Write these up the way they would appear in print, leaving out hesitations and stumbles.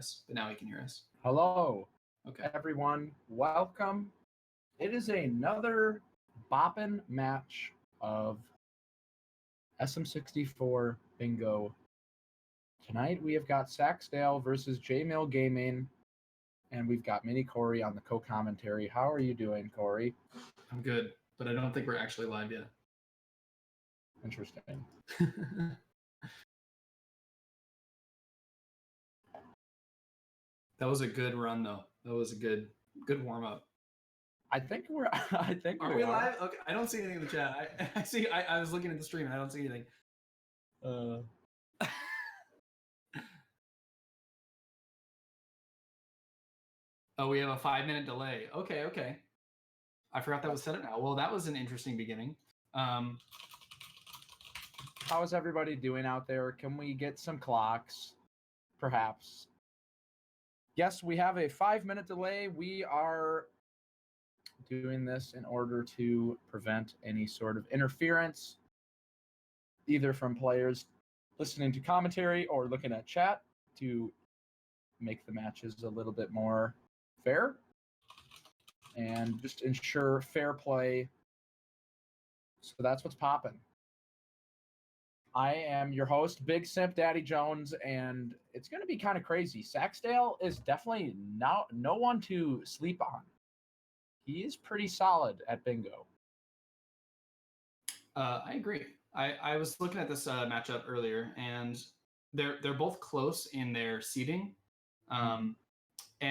us, but now he can hear us. Hello, Okay. everyone. Welcome. It is another boppin' match of SM64 Bingo. Tonight we have got Saksdal versus JMillGaming, and we've got Mini Corey on the co-commentary. How are you doing, Corey? I'm good, but I don't think we're actually live yet. Interesting. That was a good run, though. That was a good warm up. I think we're. Are we live? Okay, I don't see anything in the chat. I see. I was looking at the stream and I don't see anything. Oh, we have a 5-minute delay. Okay. I forgot that was set up now. Well, that was an interesting beginning. How is everybody doing out there? Can we get some clocks, perhaps? Yes, we have a 5-minute delay. We are doing this in order to prevent any sort of interference, either from players listening to commentary or looking at chat, to make the matches a little bit more fair and just ensure fair play. So that's what's popping. I am your host, Big Simp Daddy Jones, and it's going to be kind of crazy. Saksdal is definitely no one to sleep on. He is pretty solid at bingo. I agree. I was looking at this matchup earlier, and they're both close in their seeding. And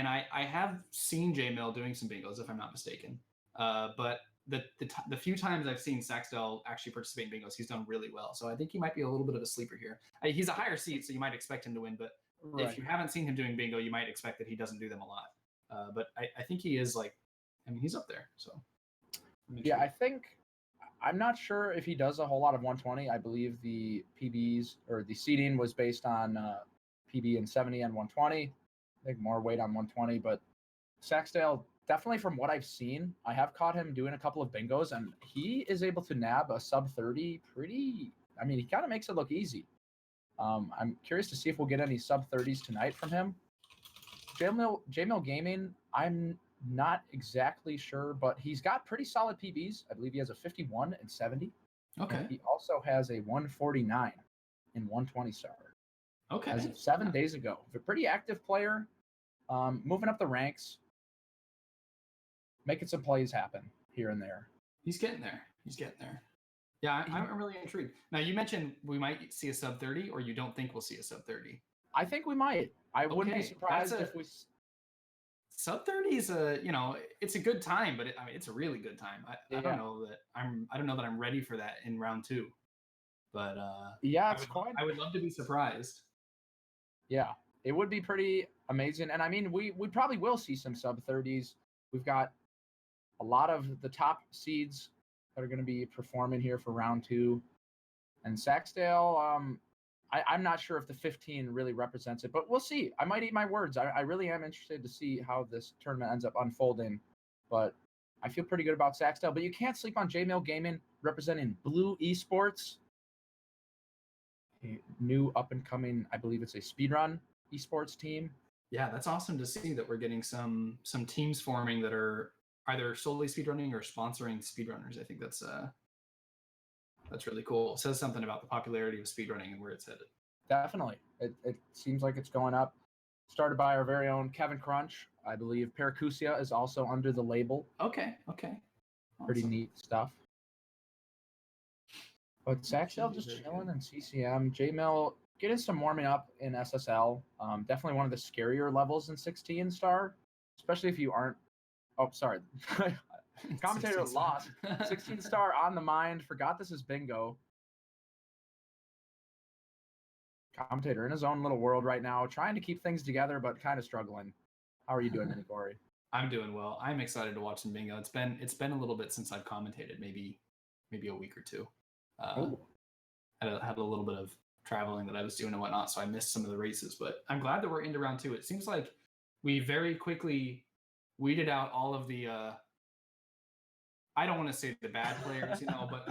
I have seen JMill doing some bingos, if I'm not mistaken. But the few times I've seen Saksdal actually participate in bingos, he's done really well. So I think he might be a little bit of a sleeper here. He's a higher seed, so you might expect him to win. But if you haven't seen him doing bingo, you might expect that he doesn't do them a lot. But I think he is he's up there. So yeah, I'm not sure if he does a whole lot of 120. I believe the PBs or the seeding was based on PB and 70 and 120. I think more weight on 120, but Saksdal, definitely from what I've seen, I have caught him doing a couple of bingos, and he is able to nab a sub 30 pretty. I mean, he kind of makes it look easy. I'm curious to see if we'll get any sub 30s tonight from him. JMillGaming, I'm not exactly sure, but he's got pretty solid PBs. I believe he has a 51 and 70. Okay. And he also has a 149 in 120 star. Okay. As of 7 days ago. A pretty active player, moving up the ranks, making some plays happen here and there. He's getting there. Yeah, I'm really intrigued. Now, you mentioned we might see a sub 30, or you don't think we'll see a sub 30? I think we might. I wouldn't be surprised if we... Sub 30 is it's a good time, but it's a really good time. I don't know that I'm ready for that in round 2. But yeah, I would love to be surprised. Yeah, it would be pretty amazing. And I mean, we probably will see some sub 30s. We've got a lot of the top seeds that are going to be performing here for round 2. And Saksdal, I'm not sure if the 15 really represents it, but we'll see. I might eat my words. I really am interested to see how this tournament ends up unfolding. But I feel pretty good about Saksdal. But you can't sleep on JMillGaming representing Blue Esports. A new up-and-coming, I believe it's a Speedrun esports team. Yeah, that's awesome to see that we're getting some teams forming that are either solely speedrunning or sponsoring speedrunners. I think that's really cool. It says something about the popularity of speedrunning and where it's headed. Definitely. It seems like it's going up. Started by our very own Kevin Crunch. I believe Paracusia is also under the label. Okay. Awesome. Pretty neat stuff. But Saksdal just chilling in CCM. JMill getting some warming up in SSL. Definitely one of the scarier levels in 16 star, especially if you aren't. Oh, sorry. Commentator lost. 16 star on the mind. Forgot this is bingo. Commentator in his own little world right now, trying to keep things together, but kind of struggling. How are you doing, Mini Corey? I'm doing well. I'm excited to watch some bingo. It's been a little bit since I've commentated, maybe a week or two. Had a little bit of traveling that I was doing and whatnot, so I missed some of the races. But I'm glad that we're into round 2. It seems like we very quickly weeded out all of the. I don't want to say the bad players, but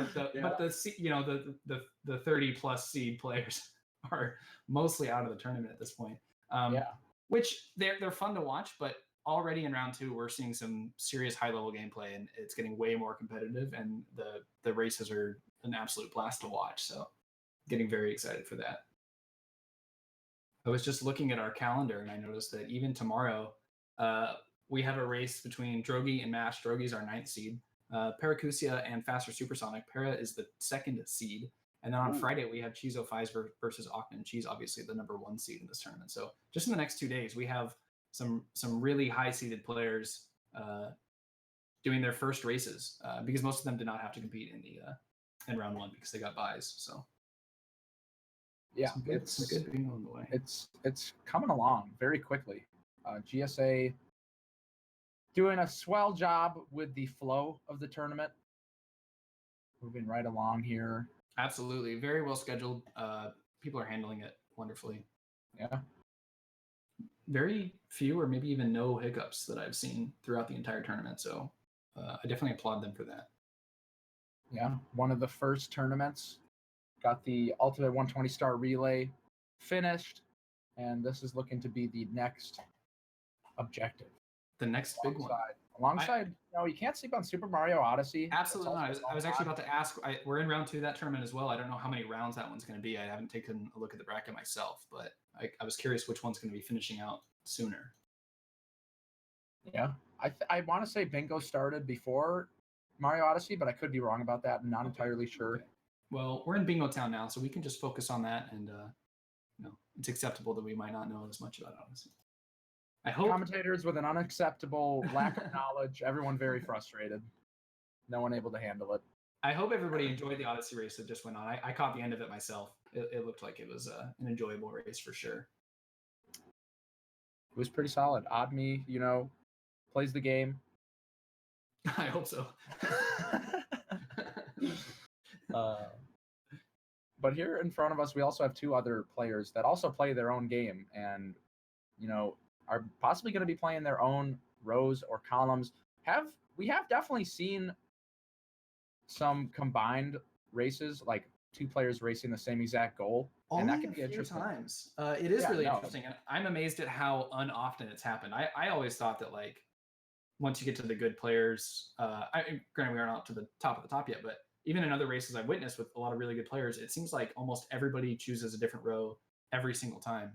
the 30+ seed players are mostly out of the tournament at this point. which they're fun to watch, but already in round 2 we're seeing some serious high level gameplay, and it's getting way more competitive, and the races are an absolute blast to watch. So getting very excited for that. I was just looking at our calendar and I noticed that even tomorrow we have a race between Drogi and Mash. Drogi's our 9th seed. Paracusia and Faster Supersonic. Para is the 2nd seed. And then on Friday, we have Cheezo Fies versus Octon. Cheese, obviously, the number 1 seed in this tournament. So just in the next 2 days, we have some really high-seeded players doing their first races because most of them did not have to compete in round 1 because they got buys. So yeah, it's good being on the way. It's coming along very quickly. GSA doing a swell job with the flow of the tournament, moving right along here. Absolutely. Very well scheduled. People are handling it wonderfully. Yeah. Very few or maybe even no hiccups that I've seen throughout the entire tournament. So I definitely applaud them for that. Yeah. One of the first tournaments got the Ultimate 120 Star Relay finished, and this is looking to be the next objective. The next big one. Alongside, you can't sleep on Super Mario Odyssey. Absolutely not. I was actually about to ask. We're in round 2 of that tournament as well. I don't know how many rounds that one's going to be. I haven't taken a look at the bracket myself, but I was curious which one's going to be finishing out sooner. Yeah, I want to say Bingo started before Mario Odyssey, but I could be wrong about that. I'm not entirely sure. Okay. Well, we're in Bingo Town now, so we can just focus on that, and it's acceptable that we might not know as much about Odyssey. I hope Commentators with an unacceptable lack of knowledge, everyone very frustrated, no one able to handle it. I hope everybody enjoyed the Odyssey race that just went on. I caught the end of it myself. It looked like it was an enjoyable race for sure. It was pretty solid. Oddme, plays the game. I hope so. But here in front of us, we also have 2 other players that also play their own game and, are possibly going to be playing their own rows or columns. We have definitely seen some combined races, like 2 players racing the same exact goal. Only and that can be a few interesting. times. It is really interesting, and I'm amazed at how unoften it's happened. I always thought that, like, once you get to the good players, granted we aren't up to the top of the top yet, but even in other races I've witnessed with a lot of really good players, it seems like almost everybody chooses a different row every single time.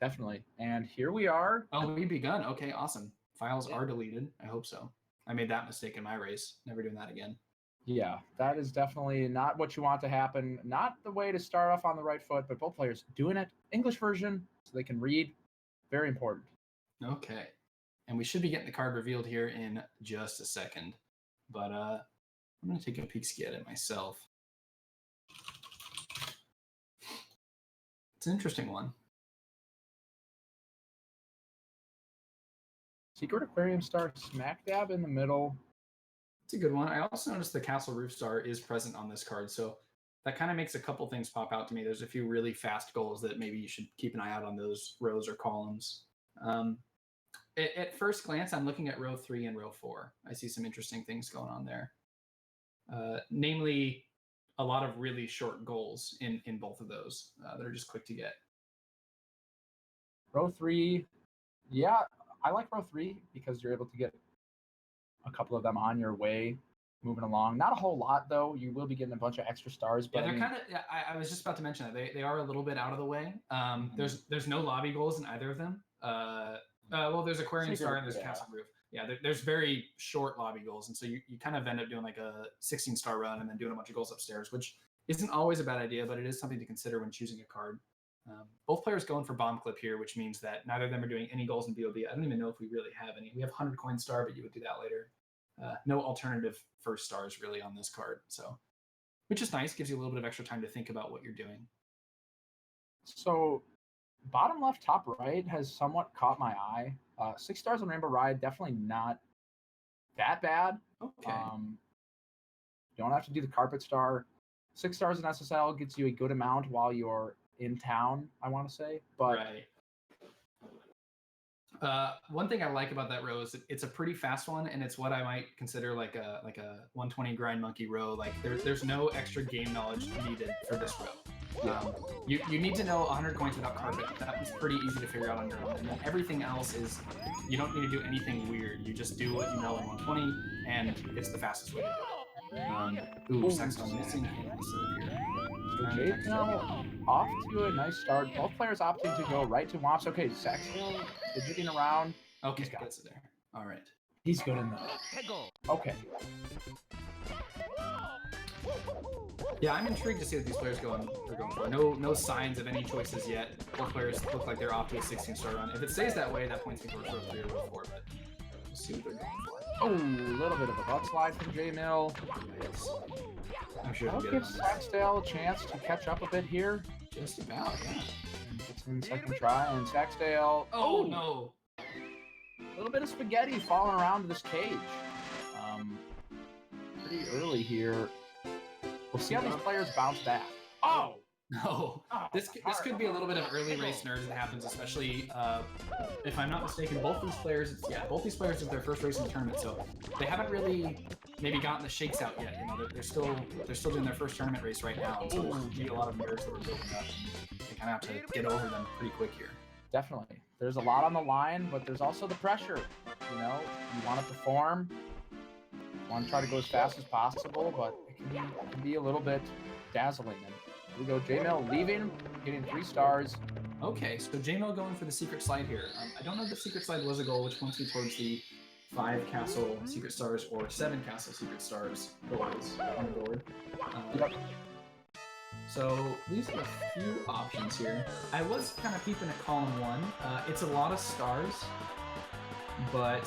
Definitely. And here we are. Oh, we've begun. Okay, awesome. Files are deleted. I hope so. I made that mistake in my race. Never doing that again. Yeah, that is definitely not what you want to happen. Not the way to start off on the right foot, but both players doing it. English version, so they can read. Very important. Okay. And we should be getting the card revealed here in just a second. But I'm going to take a peek at it myself. It's an interesting one. Secret Aquarium Star smack dab in the middle. It's a good one. I also noticed the Castle Roof Star is present on this card, so that kind of makes a couple things pop out to me. There's a few really fast goals that maybe you should keep an eye out on those rows or columns. At first glance, I'm looking at row 3 and row 4. I see some interesting things going on there. Namely, a lot of really short goals in both of those that are just quick to get. Row 3, yeah, I like row 3 because you're able to get a couple of them on your way, moving along. Not a whole lot, though. You will be getting a bunch of extra stars. But yeah, they're kind of. Yeah, I was just about to mention that they are a little bit out of the way. There's no lobby goals in either of them. Well, there's Aquarium Star and there's Castle Roof. Yeah, there's very short lobby goals, and so you kind of end up doing like a 16-star run and then doing a bunch of goals upstairs, which isn't always a bad idea, but it is something to consider when choosing a card. Both players going for Bomb Clip here, which means that neither of them are doing any goals in BOB. I don't even know if we really have any. We have 100 coin star, but you would do that later. No alternative first stars really on this card, so which is nice. Gives you a little bit of extra time to think about what you're doing. So bottom left, top right has somewhat caught my eye. 6 stars on Rainbow Ride, definitely not that bad. Okay. You don't have to do the Carpet Star. 6 stars in SSL gets you a good amount while you're in town, I want to say. But right. One thing I like about that row is it's a pretty fast one, and it's what I might consider like a 120 grind monkey row. Like there's no extra game knowledge needed for this row. You need to know 100 coins without carpet. That was pretty easy to figure out on your own. And then everything else is, you don't need to do anything weird. You just do what you know in 120, and it's the fastest way to do it. Ooh, saksdal missing hands here. So JMill off to a nice start. Both players opting to go right to Wops. Okay, saksdal fidgeting around. Okay, gets it there. All right. He's good in there. Okay. Yeah, I'm intrigued to see what these players are going for. No signs of any choices yet. Both players look like they're off to a 16-star run. If it stays that way, that points me towards row 3 or row 4, but we'll see what they're going for. Oh, a little bit of a butt slide from JMill. Yes. I'm sure That'll give saksdal a chance to catch up a bit here. Just about, yeah. Gets in the second try, and saksdal. Oh, no. A little bit of spaghetti falling around this cage. Pretty early here. We'll see how these players bounce back. Oh! No. This could be a little bit of early race nerves that happens, especially if I'm not mistaken. Both these players is their first race in the tournament, so they haven't really maybe gotten the shakes out yet. You know, they're still doing their first tournament race right now, and so there's gonna be a lot of nerves that are building up. They kind of have to get over them pretty quick here. Definitely. There's a lot on the line, but there's also the pressure. You know, you want to perform, you want to try to go as fast as possible, but it can be a little bit dazzling. And here we go, JMill leaving, getting 3 stars. Okay, so JMill going for the secret slide here. I don't know if the secret slide was a goal, which points me towards the 5 castle secret stars or 7 castle secret stars goals on the board. So these are a few options here. I was kind of peeping at column 1. It's a lot of stars, but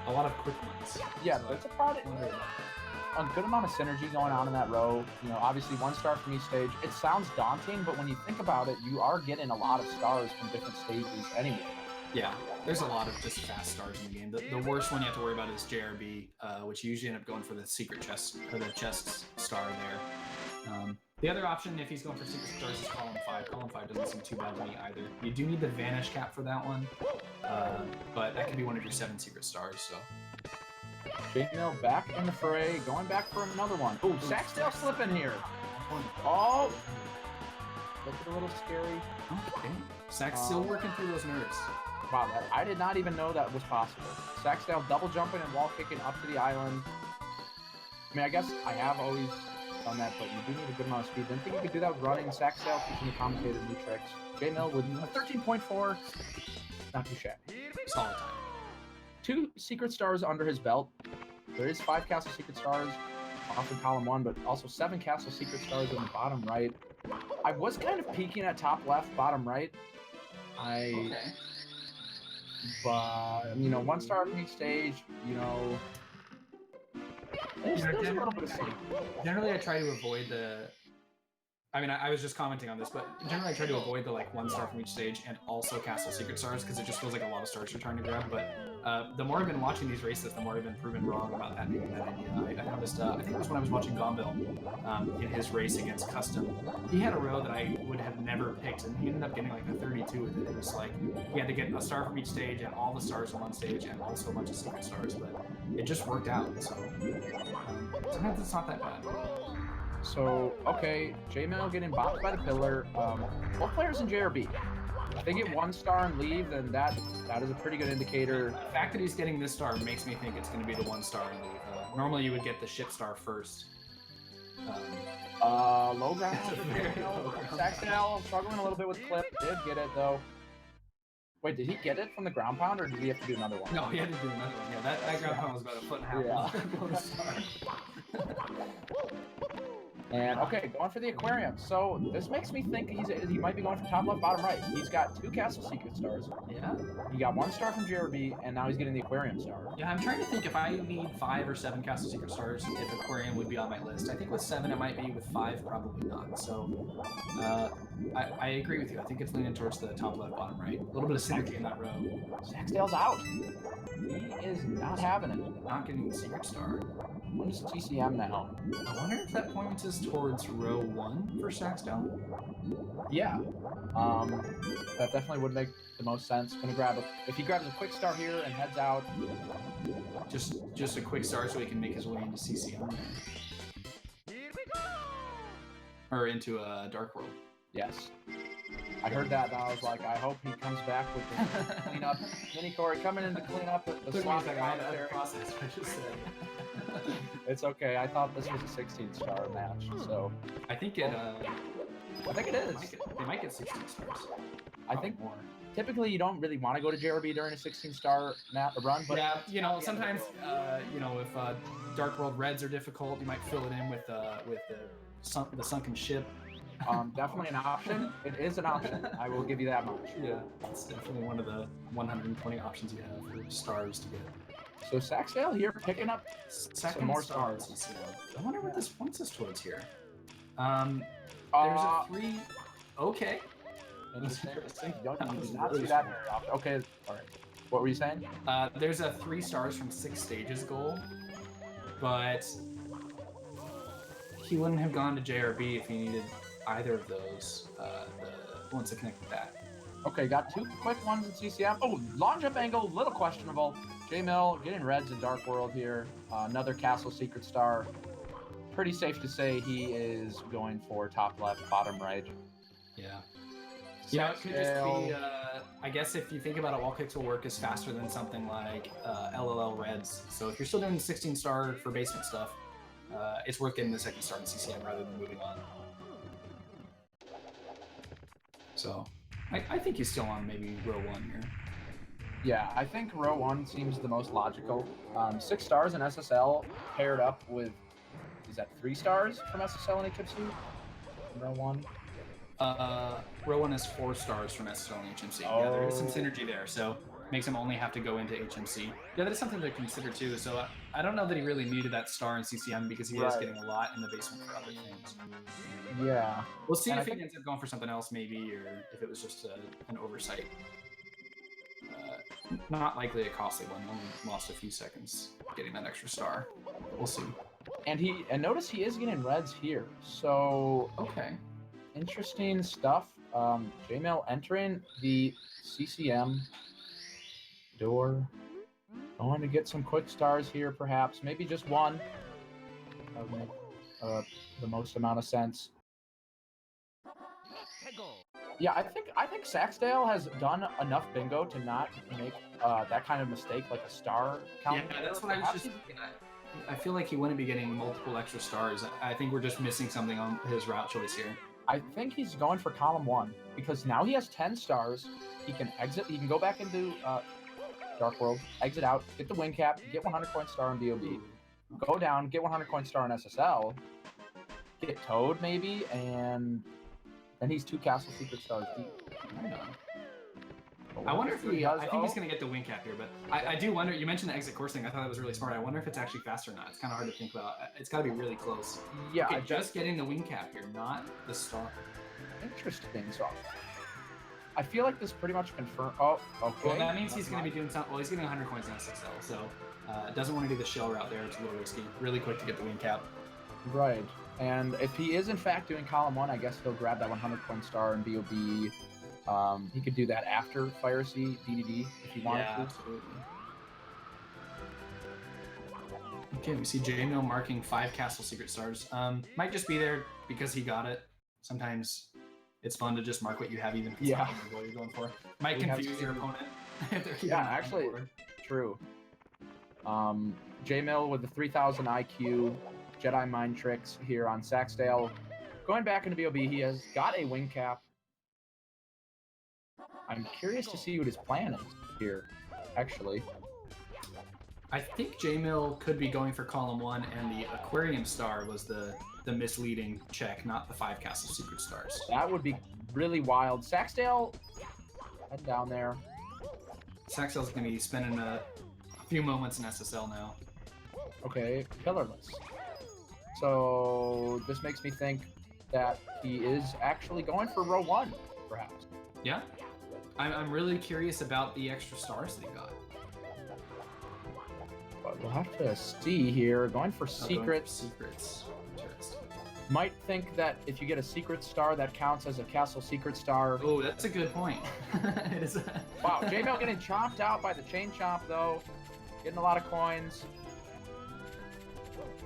a lot of quick ones. Yeah, but it's a good amount of synergy going on in that row. You know, obviously 1 star from each stage. It sounds daunting, but when you think about it, you are getting a lot of stars from different stages anyway. Yeah, there's a lot of just fast stars in the game. The worst one you have to worry about is JRB, which you usually end up going for the secret chest, or the chest star there. The other option, if he's going for secret stars, is column 5. Column 5 doesn't seem too bad to me either. You do need the vanish cap for that one, but that could be one of your 7 secret stars, so. JMill back in the fray, going back for another one. Ooh, saksdal slipping here. Oh! Looks a little scary. Okay. Sax still working through those nerves. Wow, I did not even know that was possible. saksdal double jumping and wall kicking up to the island. I mean, I guess I have always done that, but you do need a good amount of speed. Didn't think you could do that with running. saksdal teaching the commentator new tricks. JMill with a 13.4. Not too shabby. Solid time. 2 secret stars under his belt. There is 5 castle secret stars off in column 1, but also 7 castle secret stars in the bottom right. I was kind of peeking at top left, bottom right. Okay. But, you know, 1 star from each stage, you know, there's a little bit of sleep. Generally, I try to avoid the... I mean, I was just commenting on this, but generally I try to avoid the 1 star from each stage and also castle secret stars, because it just feels like a lot of stars you're trying to grab. But the more I've been watching these races, the more I've been proven wrong about that idea. I noticed, I think it was when I was watching Gombil in his race against Custom. He had a row that I would have never picked, and he ended up getting like a 32 with it. It was like he had to get a star from each stage and all the stars in one stage and also a bunch of secret stars, but it just worked out. So sometimes it's not that bad. So, okay, JMill getting bopped by the pillar. Both players in JRB. If they get 1 star and leave, then that is a pretty good indicator. The fact that he's getting this star makes me think it's going to be the 1 star and leave. Normally you would get the ship star first. Low ground. saksdal struggling a little bit with clip. Did get it though. Wait, did he get it from the ground pound, or did he have to do another one? No, he had to do another one. Yeah, that ground pound was about 1.5 feet. And okay, going for the aquarium. So this makes me think he might be going for top left, bottom right. He's got 2 castle secret stars. Yeah. He got 1 star from JRB, and now he's getting the aquarium star. Yeah, I'm trying to think if I need 5 or 7 castle secret stars, if aquarium would be on my list. I think with 7 it might be, with 5 probably not. So I agree with you. I think it's leaning towards the top left, bottom right. A little bit of synergy in that row. saksdal's out. He is not having it. Not getting the secret star. What is TCM now? I wonder if that points us looks towards row 1 for saksdal. Yeah. That definitely would make the most sense. Gonna grab if he grabs a quick star here and heads out. Just a quick star so he can make his way into CCM. Here we go! Or into a Dark World. Yes. I heard that, and I was like, I hope he comes back with the cleanup. Mini Corey coming in to clean up the sloppy commentary. Process, I just said. It's okay. I thought this was a 16-star match, so I think it. I think it is. They might get 16 stars. I think more. typically you don't really want to go to JRB during a 16-star run, but yeah, you know, sometimes you know, if Dark World Reds are difficult, you might fill it in with the sunken ship. Definitely an option. It is an option. I will give you that much. Yeah, it's definitely one of the 120 options you have for stars to get. So saksdal here picking up some more stars. I wonder what this points us towards here. There's a 3. Okay. Interesting. You did not see that very often. Okay, all right. What were you saying? There's a 3 stars from 6 stages goal, but he wouldn't have gone to JRB if he needed either of those, the ones that connect with that. Okay, got 2 quick ones in CCM. Oh, long jump angle, little questionable. JMill getting reds in Dark World here. Another Castle Secret Star. Pretty safe to say he is going for top left, bottom right. Yeah. Yeah, it could just be, I guess if you think about it, wall kicks will work as faster than something like LLL Reds. So if you're still doing 16 star for basement stuff, it's worth getting the 2nd star in CCM rather than moving on. So I think he's still on maybe row 1 here. Yeah, I think row 1 seems the most logical. 6 stars in SSL paired up with, is that 3 stars from SSL and HMC? Row 1? Row 1 is 4 stars from SSL and HMC. Oh. Yeah, there is some synergy there, so makes him only have to go into HMC. Yeah, that is something to consider too. So I don't know that he really needed that star in CCM because he is getting a lot in the basement for other things. Yeah. We'll see if he ends up going for something else maybe, or if it was just an oversight. Not likely a costly one. Only lost a few seconds getting that extra star. We'll see. And notice he is getting reds here. So okay. Interesting stuff. JMill entering the CCM door. Going to get some quick stars here, perhaps. Maybe just one. That would make the most amount of sense. Yeah, I think saksdal has done enough bingo to not make that kind of mistake, like a star count. Yeah, that's what I was just thinking. I feel like he wouldn't be getting multiple extra stars. I think we're just missing something on his route choice here. I think he's going for column 1 because now he has 10 stars. He can exit. He can go back into Dark World, exit out, get the wing cap, get 100 coin star in BOB, go down, get 100 coin star in SSL, get Toad maybe, and then he's 2 Castle Secret Stars deep. I wonder if I think he's going to get the wing cap here, but I do wonder, you mentioned the exit course thing, I thought that was really smart. I wonder if it's actually faster or not. It's kind of hard to think about. It's got to be really close. Yeah, okay, just getting the wing cap here, not the star. Interesting. So I feel like this pretty much confirmed. Oh, okay. Well, that means he's going to be doing something. Well, he's getting 100 coins in SSL, so doesn't want to do the shell route there. It's a little risky. Really quick to get the wing cap. Right. And if he is in fact doing column 1, I guess he'll grab that 100 coin star in BOB. He could do that after Fire Sea DDD if he wanted to. Absolutely. Okay, we see JMill marking 5 Castle Secret Stars. Might just be there because he got it. Sometimes it's fun to just mark what you have, even if it's not what you're going for. Might confuse your opponent. Yeah, actually, true. JMill with the 3000 IQ, Jedi Mind Tricks here on saksdal. Going back into BOB, he has got a wing cap. I'm curious to see what his plan is here, actually. I think JMill could be going for column 1, and the Aquarium Star was the misleading check, not the 5 Castle Secret Stars. That would be really wild. saksdal, head down there. saksdal's going to be spending a few moments in SSL now. Okay, pillarless. So this makes me think that he is actually going for row 1, perhaps. Yeah. I'm really curious about the extra stars that he got. But we'll have to see here. Going for secrets. Secrets. Interesting. Might think that if you get a secret star, that counts as a castle secret star. Oh, that's a good point. It is Wow, JMill getting chomped out by the chain chomp though. Getting a lot of coins.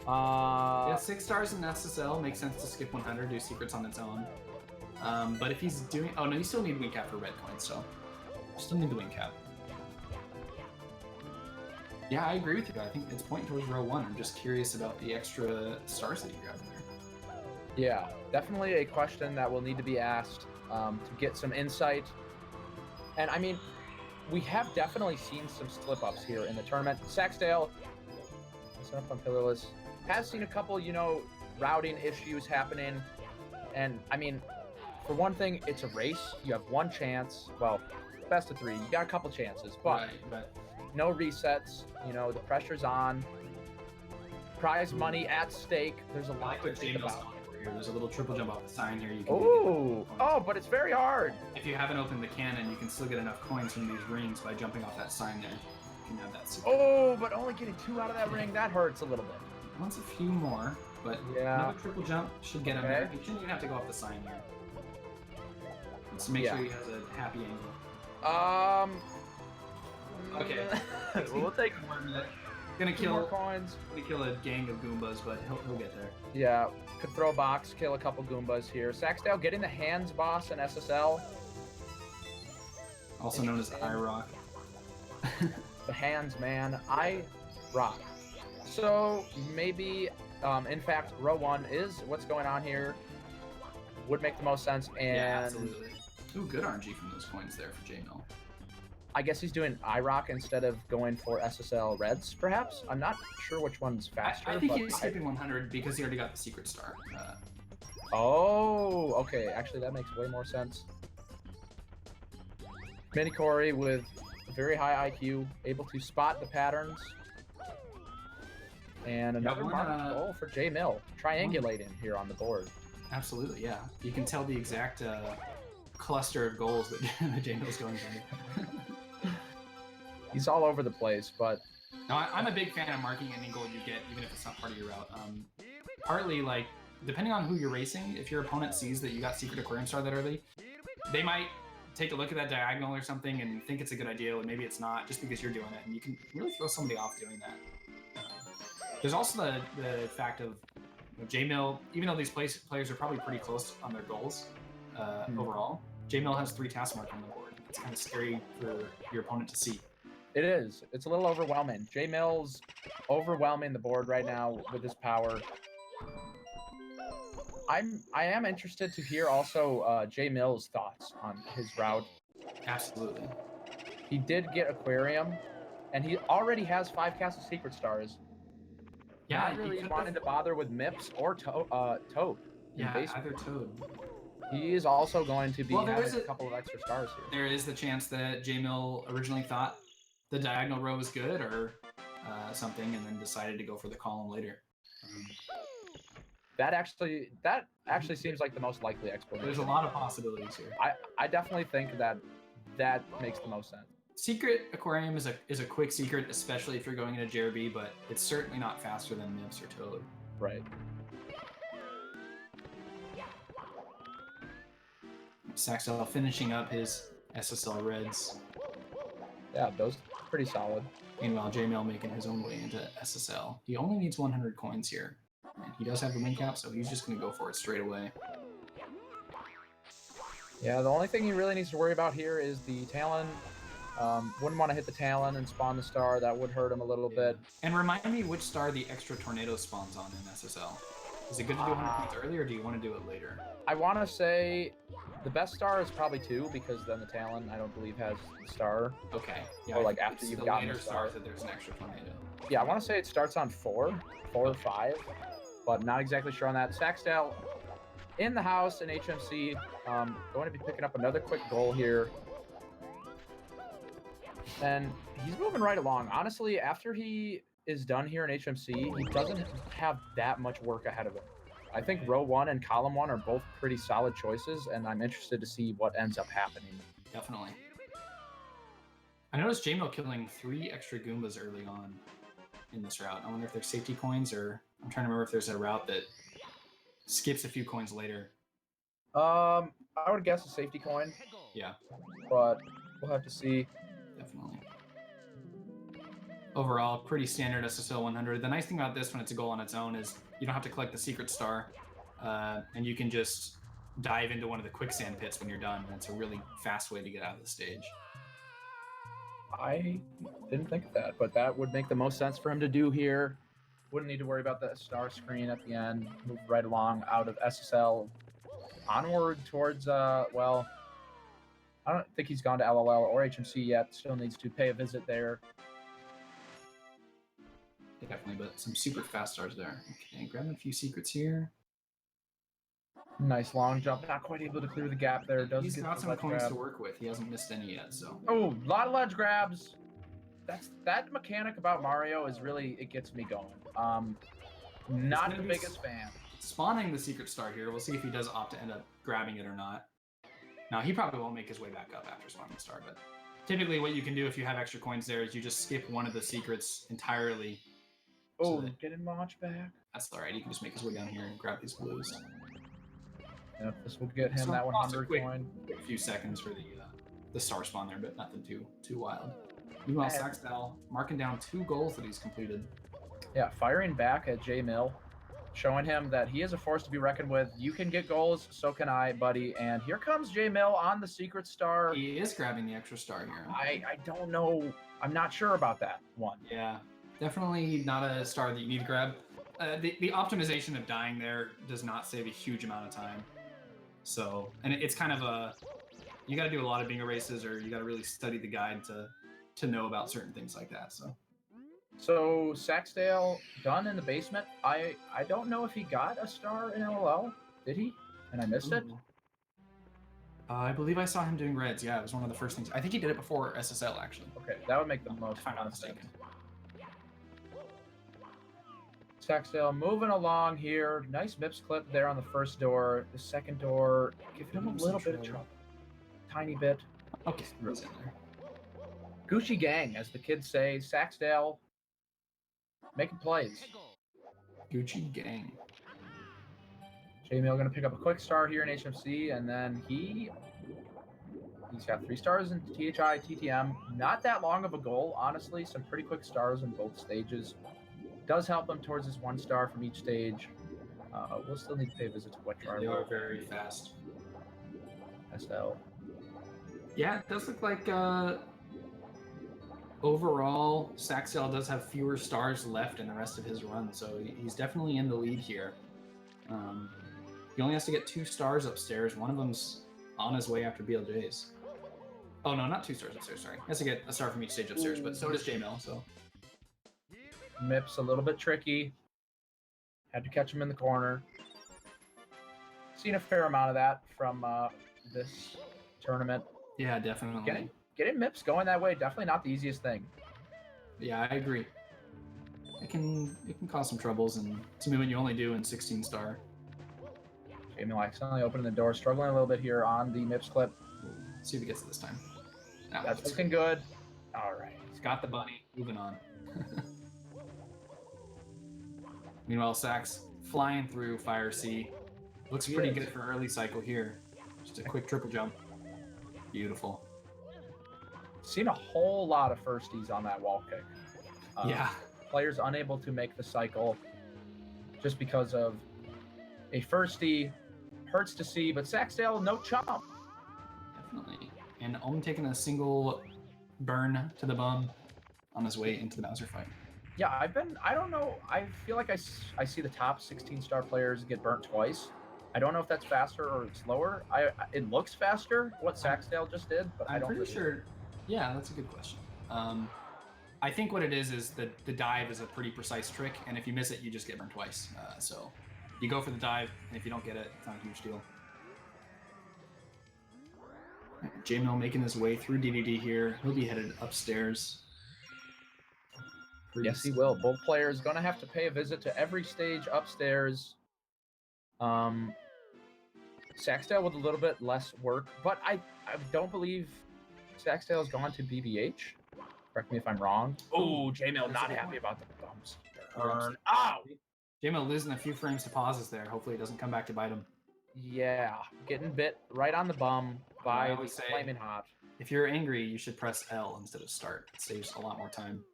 Yeah, 6 stars in SSL makes sense to skip 100, do secrets on its own. But if he's doing, oh no, you still need wing cap for red coins, so still need the wing cap. Yeah, I agree with you. I think it's pointing towards row 1. I'm just curious about the extra stars that you grabbed there. Yeah, definitely a question that will need to be asked to get some insight. And I mean, we have definitely seen some slip-ups here in the tournament. Saksdal, set up on Pillarless, has seen a couple, you know, routing issues happening. And I mean, for one thing, it's a race. You have one chance. Well, best of 3. You got a couple chances, but no resets. You know, the pressure's on. Prize money at stake. There's a lot to think about. There's a little triple jump off the sign here. You can but it's very hard. If you haven't opened the cannon, you can still get enough coins from these rings by jumping off that sign there. You can have that secret. Oh, but only getting 2 out of that ring, that hurts a little bit. Wants a few more, but another triple jump should get him there. He shouldn't even have to go off the sign here. Let's make sure he has a happy angle. Okay. We'll take 1 minute. Gonna kill more coins. Gonna kill a gang of Goombas, but he'll get there. Yeah, could throw a box, kill a couple Goombas here. Saksdal getting the hands boss in SSL. Also known as iRock. The hands, man. iRock. So maybe, in fact, row 1 is what's going on here. Would make the most sense. And yeah, absolutely. Ooh, good RNG from those coins there for JMill. I guess he's doing iRock instead of going for SSL Reds, perhaps? I'm not sure which one's faster. I think he's skipping 100 because he already got the secret star. Oh, okay. Actually, that makes way more sense. Mini Corey with a very high IQ, able to spot the patterns. And another marked goal for JMill, triangulating here on the board. Absolutely, yeah. You can tell the exact cluster of goals that JMill's going for. He's all over the place, but... No, I'm a big fan of marking any goal you get, even if it's not part of your route. Partly, like, depending on who you're racing, if your opponent sees that you got Secret Aquarium Star that early, they might take a look at that diagonal or something and think it's a good idea, and maybe it's not, just because you're doing it, and you can really throw somebody off doing that. There's also the fact of JMill, even though these players are probably pretty close on their goals overall, JMill has 3 task marks on the board. It's kind of scary for your opponent to see. It is. It's a little overwhelming. JMill's overwhelming the board right now with his power. I am interested to hear also JMill's thoughts on his route. Absolutely. He did get Aquarium, and he already has 5 Castle Secret Stars. Yeah, not really wanting to bother with Mips or Toad. Yeah, either Toad. He is also going to be having there's a couple of extra stars here. There is the chance that JMill originally thought the diagonal row was good or something, and then decided to go for the column later. That actually seems like the most likely explanation. There's a lot of possibilities here. I definitely think that makes the most sense. Secret Aquarium is a quick secret, especially if you're going into JRB, but it's certainly not faster than Mips or Toad. Right. Saksdal finishing up his SSL Reds. Yeah, those pretty solid. Meanwhile, JMill making his own way into SSL. He only needs 100 coins here. And he does have the win cap, so he's just going to go for it straight away. Yeah, the only thing he really needs to worry about here is the Talon. Wouldn't want to hit the Talon and spawn the star. That would hurt him a little bit. And remind me which star the extra tornado spawns on in SSL. Is it good to do 100 points early, or do you want to do it later? I want to say the best star is probably 2, because then the Talon, I don't believe, has the star. Okay. Yeah, or like after you've gotten the star. That there's an extra tornado. Yeah, I want to say it starts on 4 or 5, but not exactly sure on that. Saksdal in the house in HMC, going to be picking up another quick goal here. And he's moving right along. Honestly, after he is done here in HMC, he doesn't have that much work ahead of him. I think row 1 and column 1 are both pretty solid choices, and I'm interested to see what ends up happening. Definitely. I noticed JMill killing 3 extra Goombas early on in this route. I wonder if they're safety coins, or I'm trying to remember if there's a route that skips a few coins later. I would guess a safety coin, Yeah, but we'll have to see. definitely. Overall, pretty standard SSL 100. The nice thing about this when it's a goal on its own is you don't have to collect the secret star, and you can just dive into one of the quicksand pits when you're done. That's a really fast way to get out of the stage. I didn't think of that, but that would make the most sense for him to do here. Wouldn't need to worry about the star screen at the end. Move right along out of SSL, onward towards, well, I don't think he's gone to LLL or HMC yet. Still needs to pay a visit there. Definitely, but some super fast stars there. Okay, grabbing a few secrets here. Nice long jump. Not quite able to clear the gap there. Does He's get got the some ledge coins grab. to work with. He hasn't missed any yet, so. Oh, a lot of ledge grabs. That mechanic about Mario is really, it gets me going. Not gonna the be biggest fan. Spawning the secret star here. We'll see if he does opt to end up grabbing it or not. Now, he probably won't make his way back up after spawning the star, but typically what you can do if you have extra coins there is you just skip one of the secrets entirely. Oh, that- getting launched back. That's all right. He can just make his way down here and grab these blues. Yep, this will get him So that also 100 quick- coin. A few seconds for the star spawn there, but nothing too wild. Meanwhile, And- saksdal marking down 2 goals that he's completed. Yeah, firing back at JMill, showing him that he is a force to be reckoned with. You can get goals, so can I, buddy. And here comes JMill on the secret star. He is grabbing the extra star here. I don't know. I'm not sure about that one. Yeah, definitely not a star that you need to grab. The optimization of dying there does not save a huge amount of time. So, and it's kind of a, you got to do a lot of bingo races, or you got to really study the guide to know about certain things like that. So Saksdale done in the basement. I don't know if he got a star in LOL. Did he? And I missed it. Ooh. I believe I saw him doing reds. Yeah, it was one of the first things. I think he did it before SSL actually. Okay, that would make the most If I'm not sense. mistaken. Saksdale moving along here. Nice MIPS clip there on the first door. The second door, giving him a little bit of trouble. Tiny bit. Okay, he's in there. Gucci gang, as the kids say. Saksdale making plays. Gucci gang. JMill going to pick up a quick star here in HMC, and then he's got 3 stars in THI, TTM. Not that long of a goal, honestly. Some pretty quick stars in both stages. Does help him towards his 1 star from each stage. We'll still need to pay a visit to Wet Dry. They are very fast. SL. Yeah, it does look like overall saksdal does have fewer stars left in the rest of his run, so he's definitely in the lead here. He only has to get 2 stars upstairs. One of them's on his way after BLJ's. Oh no, not 2 stars upstairs, sorry. He has to get a star from each stage upstairs, but so does JMill, so. MIPS a little bit tricky. Had to catch him in the corner. Seen a fair amount of that from this tournament. Yeah, definitely. Getting MIPS going that way, definitely not the easiest thing. Yeah, I agree. It can cause some troubles, and something when you only do in 16 star. JMill accidentally opening the door, struggling a little bit here on the MIPS clip. Let's see if he gets it this time. No, That's looking good. All right. he's got the bunny. Moving on. Meanwhile, Sax flying through Fire Sea. Looks He pretty is. good for early cycle here. Just a quick triple jump. Beautiful. Seen a whole lot of firsties on that wall kick. Yeah. Players unable to make the cycle just because of a firstie. Hurts to see, but Saksdale, no chomp. Definitely. And taking a single burn to the bum on his way into the Bowser fight. Yeah, I don't know. I feel like I see the top 16 star players get burnt twice. I don't know if that's faster or slower. It looks faster, what Saksdale just did, but I I'm don't pretty really- sure. Yeah, that's a good question. I think what it is that the dive is a pretty precise trick, and if you miss it, you just get burned twice. So you go for the dive, and if you don't get it, it's not a huge deal. JMill making his way through DDD here. He'll be headed upstairs. Yes, he will. Both players going to have to pay a visit to every stage upstairs. Saksdale with a little bit less work, but I don't believe Saksdale's gone to BBH. Correct me if I'm wrong. Oh, JMill not happy about the bumps. Burn. Ow! JMill losing a few frames to pauses there. Hopefully it doesn't come back to bite him. Yeah, getting bit right on the bum by the always say- Flaming Hot. If you're angry, you should press L instead of start. It saves a lot more time.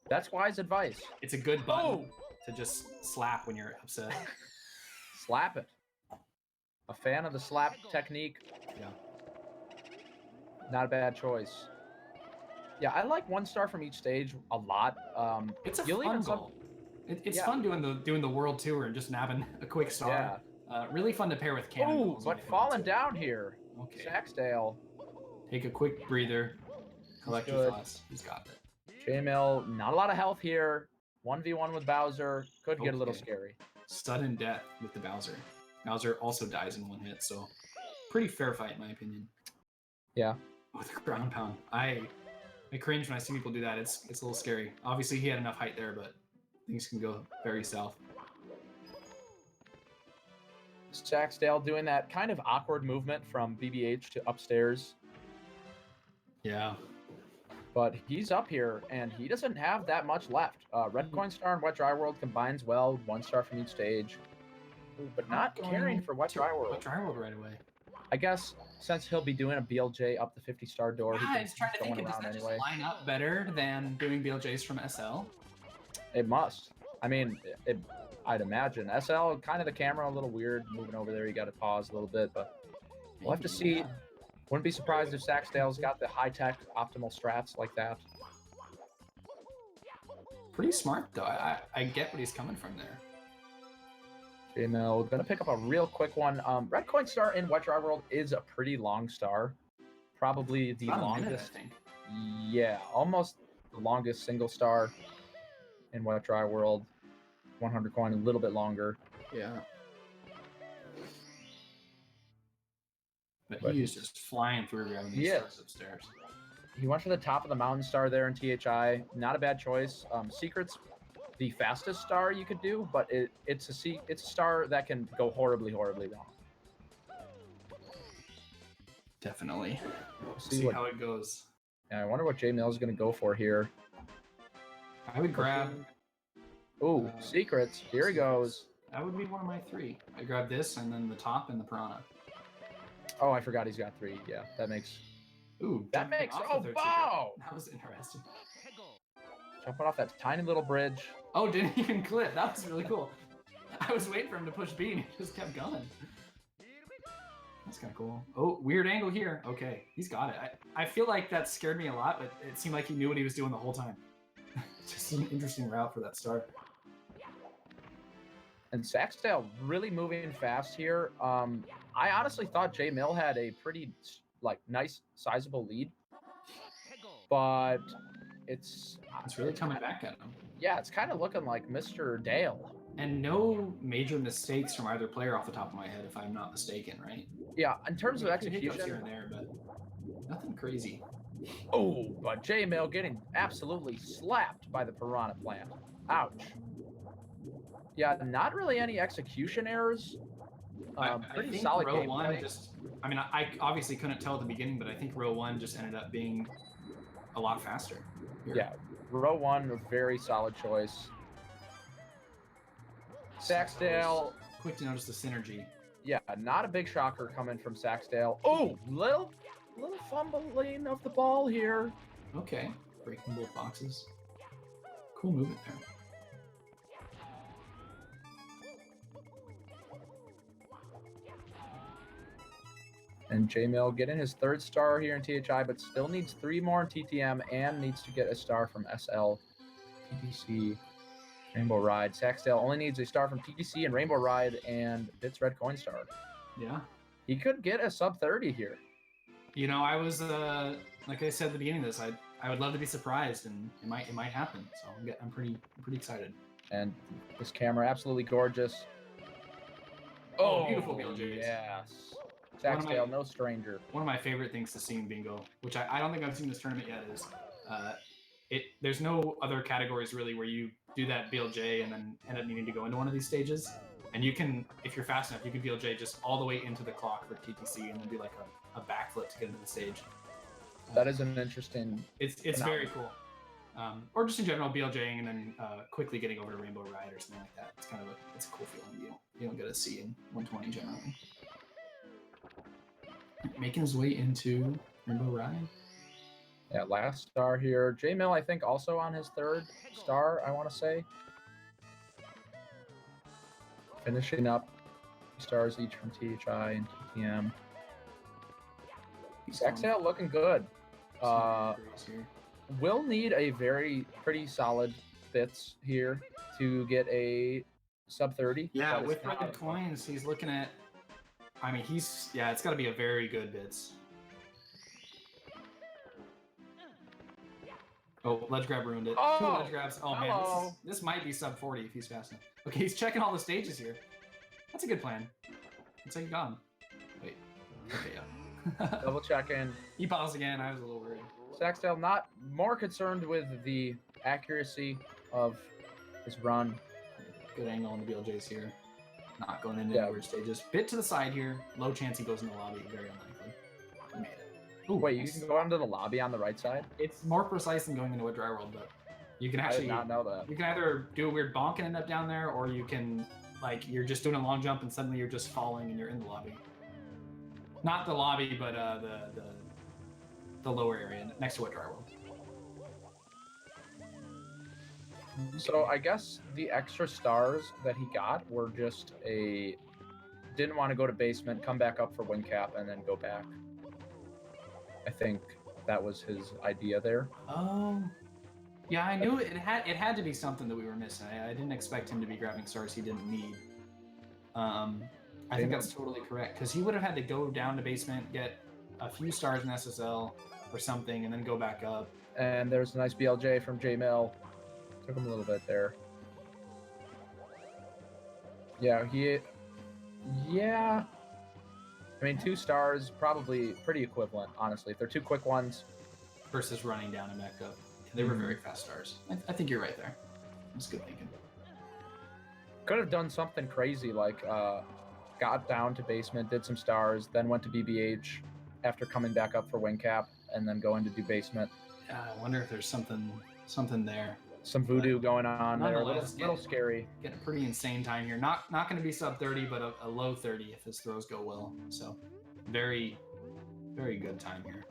That's wise advice. It's a good button to just slap when you're upset. Slap it. A fan of the slap technique. Yeah. Not a bad choice. Yeah, I like 1 star from each stage a lot. It's a you'll fun even goal. It's Yeah. fun doing the world tour and just nabbing a quick star. Really fun to pair with cannon Oh, goals, in my but opinion, falling too. down here. Okay. Saksdal. Take a quick breather. Collect your good. thoughts. He's got it. JMill, not a lot of health here. 1v1 with Bowser. Could get a little Okay. scary. Sudden death with the Bowser. Bowser also dies in 1 hit, so pretty fair fight in my opinion. Yeah. With a ground pound. I cringe when I see people do that. It's a little scary. Obviously he had enough height there, but things can go very south. Saksdal doing that kind of awkward movement from BBH to upstairs. Yeah. But he's up here, and he doesn't have that much left. Red Coin Star and Wet Dry World combines well, 1 star from each stage. But not caring for Wet Dry World. Wet Dry World right away. I guess since he'll be doing a BLJ up the 50-star door, Yeah, I was trying to think, does that just line up better than doing BLJs from SL? It must. I mean, I'd imagine. SL, kind of the camera a little weird, moving over there. You got to pause a little bit, but we'll have to see. Yeah. Wouldn't be surprised if Saksdale's got the high-tech optimal strats like that. Pretty smart, though. I get what he's coming from there. JMill, gonna pick up a real quick one. Red Coin Star in Wet Dry World is a pretty long star. Probably the About a minute, longest. I think. Yeah, almost the longest single star in Wet Dry World. 100 coin, a little bit longer. Yeah. But he is just flying through grabbing these stars upstairs. He went for the top of the mountain star there in THI. Not a bad choice. Secret's the fastest star you could do, but it's a star that can go horribly, horribly wrong. Definitely. See See what- how it goes. Yeah, I wonder what JMill is going to go for here. I would grab. Ooh, secrets. Here he goes. That would be one of my 3. I grab this and then the top and the piranha. Oh, I forgot he's got 3. Yeah, that makes. Ooh, That jumping makes. off Oh, the 3rd wow! secret. That was interesting. Jumping off that tiny little bridge. Oh, didn't even clip. That was really cool. I was waiting for him to push B and he just kept going. That's kind of cool. Oh, weird angle here. Okay, he's got it. I feel like that scared me a lot, but it seemed like he knew what he was doing the whole time. Just an interesting route for that start. And Saksdale really moving fast here. I honestly thought JMill had a pretty nice, sizable lead, but it's really coming back at him. Yeah, it's kind of looking like Mr. Dale. And no major mistakes from either player off the top of my head, if I'm not mistaken, right? Yeah, in terms of A few hiccups execution. here and there, but nothing crazy. Oh, but JMill getting absolutely slapped by the piranha plant. Ouch. Yeah, not really any execution errors. I Pretty think solid row gameplay. 1 just. I mean, I obviously couldn't tell at the beginning, but I think row 1 just ended up being a lot faster. Here. Yeah, row 1, a very solid choice. Saksdale. Quick to notice the synergy. Yeah, not a big shocker coming from Saksdale. Oh, little fumbling of the ball here. Okay, breaking both boxes. Cool movement there. And JMill getting his 3rd star here in THI, but still needs 3 more in TTM and needs to get a star from SL, TTC, Rainbow Ride. Saksdale only needs a star from TTC and Rainbow Ride and Bits Red Coin Star. Yeah. He could get a sub 30 here. You know, I was like I said at the beginning of this, I would love to be surprised, and it might happen. So I'm pretty excited. And this camera absolutely gorgeous. Oh, beautiful BLJs. Yes. Saksdale, no stranger. One of my favorite things to see in bingo, which I don't think I've seen this tournament yet, is there's no other categories really where you do that BLJ and then end up needing to go into one of these stages. And you can, if you're fast enough, you can BLJ just all the way into the clock for TTC and then do like a backflip to get into the stage. That is an interesting. It's very cool. or just in general BLJing and then quickly getting over to Rainbow Ride or something like that. It's kind of it's a cool feeling you don't get to see in 120 generally. Making his way into Rainbow Ride. Yeah, last star here. JMill, I think, also on his third star, I want to say. Finishing up stars each from THI and TTM. Saksdal looking good. Will need a pretty solid bits here to get a sub 30. Yeah, with red coins, he's looking at. I mean, it's got to be a very good bits. Oh, ledge grab ruined it. Oh, 2 ledge grabs. Oh man, this might be sub 40 if he's fast enough. Okay, he's checking all the stages here. That's a good plan. Looks like he got him. Wait. Okay, yeah. Double checking. He paused again. I was a little worried. Saksdal not more concerned with the accuracy of his run. Good angle on the BLJs here. Not going into any weird stages. Bit to the side here. Low chance he goes in the lobby. Very unlikely. He made it. Ooh, wait, nice. You can go onto the lobby on the right side? It's more precise than going into a dry world, but you can actually. I did not know that. You can either do a weird bonk and end up down there, or you can, like, you're just doing a long jump and suddenly you're just falling and you're in the lobby. Not the lobby, but the lower area next to a dry world. So I guess the extra stars that he got were just didn't want to go to basement, come back up for win cap, and then go back. I think that was his idea there. Oh, yeah, I knew it had to be something that we were missing. I didn't expect him to be grabbing stars he didn't need. I think that's totally correct, because he would have had to go down to basement, get a few stars in SSL or something, and then go back up. And there's a nice BLJ from JMill. Took him a little bit there. Yeah, I mean, 2 stars, probably pretty equivalent, honestly. If they're 2 quick ones. Versus running down and back up. They were very fast stars. I think you're right there. That's good thinking. Could have done something crazy, like got down to basement, did some stars, then went to BBH after coming back up for win cap, and then going to do basement. Yeah, I wonder if there's something there. Some voodoo going on there. A little scary. Getting a pretty insane time here. Not going to be sub 30, but a low 30 if his throws go well. So very, very good time here.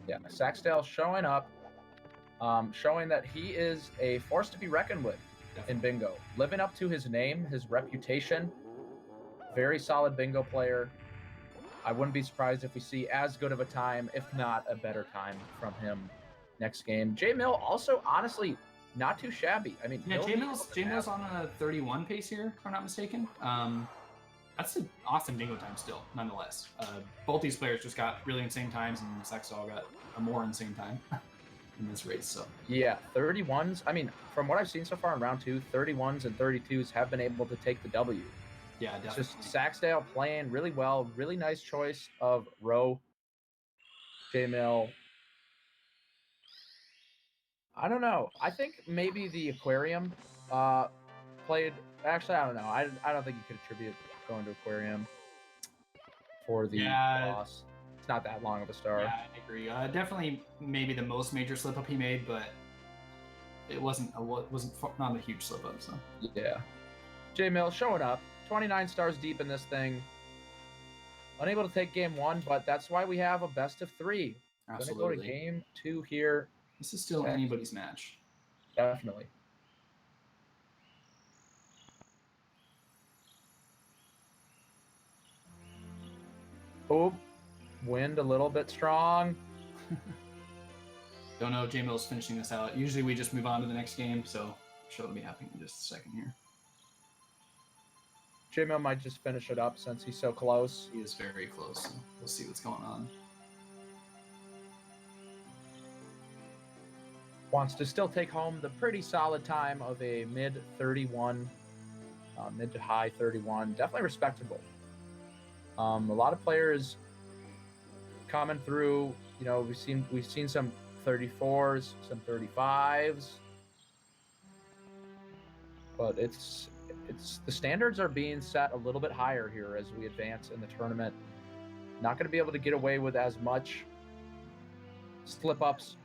Yeah, Saksdal showing up, showing that he is a force to be reckoned with. Definitely. In bingo. Living up to his name, his reputation. Very solid bingo player. I wouldn't be surprised if we see as good of a time, if not a better time from him next game. JMill also, honestly, not too shabby. I mean, yeah, JMill's on a 31 pace here, if I'm not mistaken. That's an awesome bingo time still, nonetheless. Both these players just got really insane times, and Saksdal got a more insane time in this race. So yeah, 31s. I mean, from what I've seen so far in round 2, 31s and 32s have been able to take the W. Yeah, definitely. It's just Saksdal playing really well. Really nice choice of row. JMill. I don't know. I think maybe the aquarium played. Actually, I don't know. I don't think you could attribute going to aquarium for the loss. It's not that long of a star. Yeah, I agree. Definitely, maybe the most major slip up he made, but it wasn't not a huge slip up. So yeah, JMill showing up, 29 stars deep in this thing. Unable to take game 1, but that's why we have a best of 3. Absolutely. Gonna go to game 2 here. This is still anybody's match. Definitely. Oh, wind a little bit strong. Don't know if JMill's finishing this out. Usually we just move on to the next game, so I'm sure it'll be happening in just a second here. JMill might just finish it up since he's so close. He is very close, so we'll see what's going on. Wants to still take home the pretty solid time of a mid 31, mid to high 31. Definitely respectable. A lot of players coming through. You know, we've seen some 34s, some 35s, but it's the standards are being set a little bit higher here as we advance in the tournament. Not going to be able to get away with as much slip ups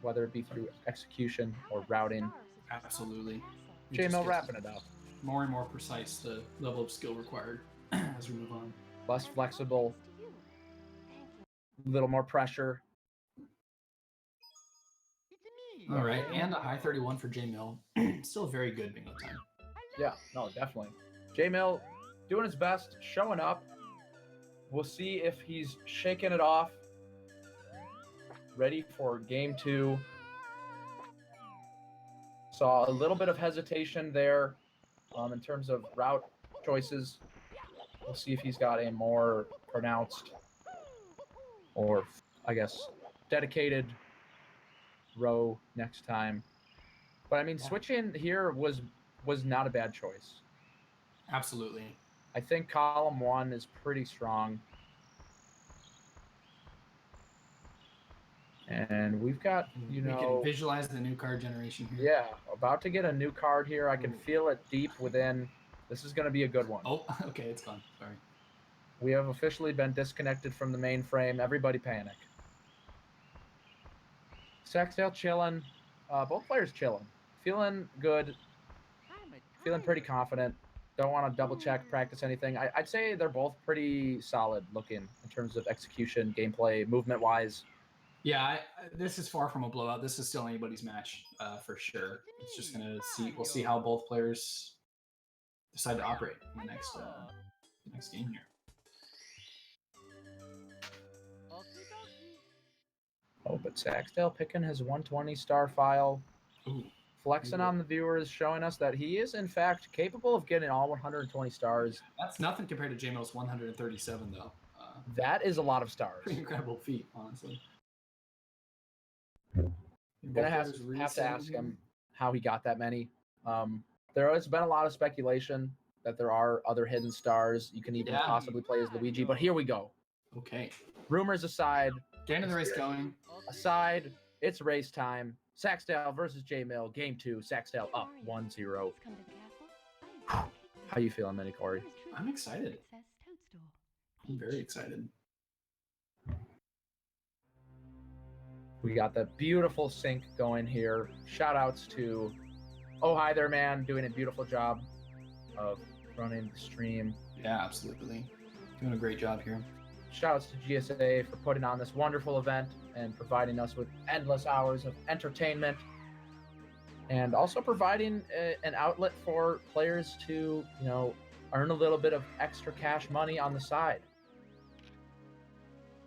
whether it be through execution or routing. Absolutely. It just JMill gets wrapping it up. more and more precise, the level of skill required as we move on. Less flexible, a little more pressure. It's me. All right, and a high 31 for JMill. Still very good bingo time. Yeah, no, definitely. JMill doing his best, showing up. We'll see if he's shaking it off. Ready for game 2. Saw a little bit of hesitation there in terms of route choices. We'll see if he's got a more pronounced or, I guess, dedicated row next time. But I mean, switching here was not a bad choice. Absolutely. I think column 1 is pretty strong. And we've got, We can visualize the new card generation here. yeah, about to get a new card here. I can feel it deep within. This is going to be a good one. Oh, okay, it's gone. Sorry. We have officially been disconnected from the mainframe. Everybody panic. Saksdal chilling. Both players chilling. Feeling good. Feeling pretty confident. Don't want to double check, practice anything. I'd say they're both pretty solid looking in terms of execution, gameplay, movement-wise. Yeah, this is far from a blowout. This is still anybody's match for sure. It's just gonna see. We'll see how both players decide to operate in the next game here. Oh, but Saksdal picking his 120 star file, Ooh, flexing on the viewers, showing us that he is in fact capable of getting all 120 stars. that's nothing compared to JMill's 137, though. That is a lot of stars. Pretty incredible feat, honestly. Gonna have to ask him how he got that many. There has been a lot of speculation that there are other hidden stars. You can even possibly play as Luigi, but here we go. Okay. Rumors aside, Getting the race going. aside, it's race time. Saksdal versus JMill, game 2. Saksdal up 1-0. How you feeling, Mini Corey? I'm excited. I'm very excited. We got the beautiful sync going here. Shout outs to Oh Hi There Man, doing a beautiful job of running the stream. Yeah, absolutely. Doing a great job here. Shout outs to GSA for putting on this wonderful event and providing us with endless hours of entertainment. And also providing an outlet for players to, earn a little bit of extra cash money on the side.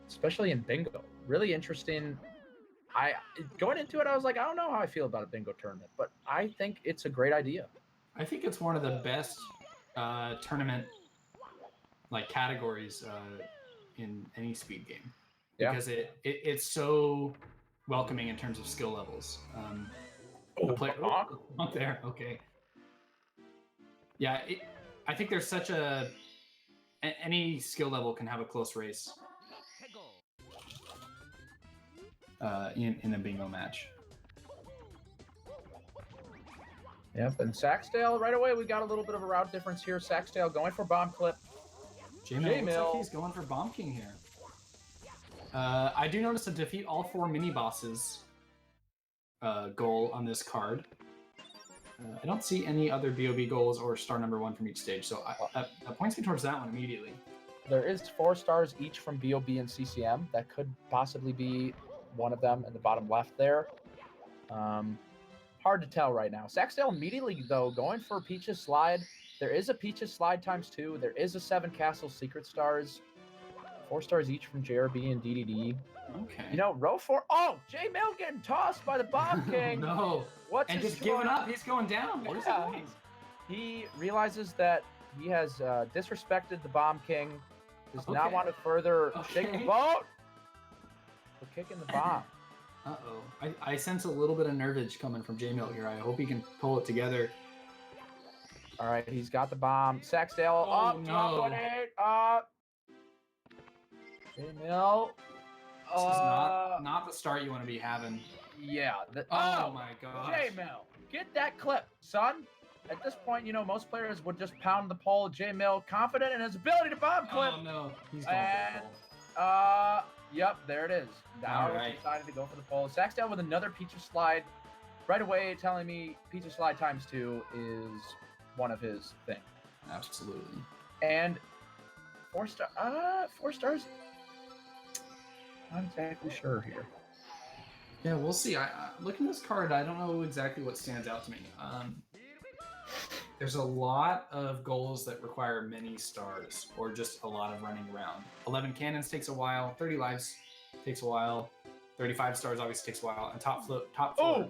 Especially in bingo. Really interesting. Going into it, I was like, I don't know how I feel about a bingo tournament, but I think it's a great idea. I think it's one of the best tournament categories in any speed game because it's so welcoming in terms of skill levels. Up there, okay. Yeah, I think there's such any skill level can have a close race. In a bingo match. Yep, and Saksdal, right away, we got a little bit of a route difference here. Saksdal going for bomb clip. JMill looks like he's going for Bomb King here. I do notice a defeat all 4 mini-bosses goal on this card. I don't see any other BOB goals or star number 1 from each stage, so that points me towards that one immediately. There is 4 stars each from BOB and CCM. That could possibly be one of them in the bottom left there. Hard to tell right now. Saksdal immediately, though, going for Peach's Slide. There is a Peach's Slide ×2. There is a 7 Castle Secret Stars. 4 stars each from JRB and DDD. Okay. Row 4. Oh, JMill getting tossed by the Bomb King. No. What's and his just giving up. He's going down. What is he doing? He realizes that he has disrespected the Bomb King. Does not want to further shake the boat. We're kicking the bomb. Uh-oh. I sense a little bit of nervage coming from JMill here. I hope he can pull it together. All right, he's got the bomb. Saksdal up. No. Up. JMill. This is not the start you want to be having. Yeah. Oh my gosh. JMill, get that clip, son. At this point, most players would just pound the pole. JMill confident in his ability to bomb clip. Oh no. He's going for the pole. Yep, there it is. Now Alright. decided to go for the pole. Saksdal with another Pizza Slide. Right away telling me Pizza Slide ×2 is one of his things. Absolutely. And 4 stars. Not exactly sure here. Yeah, we'll see. Looking at this card, I don't know exactly what stands out to me. There's a lot of goals that require many stars, or just a lot of running around. 11 cannons takes a while. 30 lives takes a while. 35 stars obviously takes a while. And top 4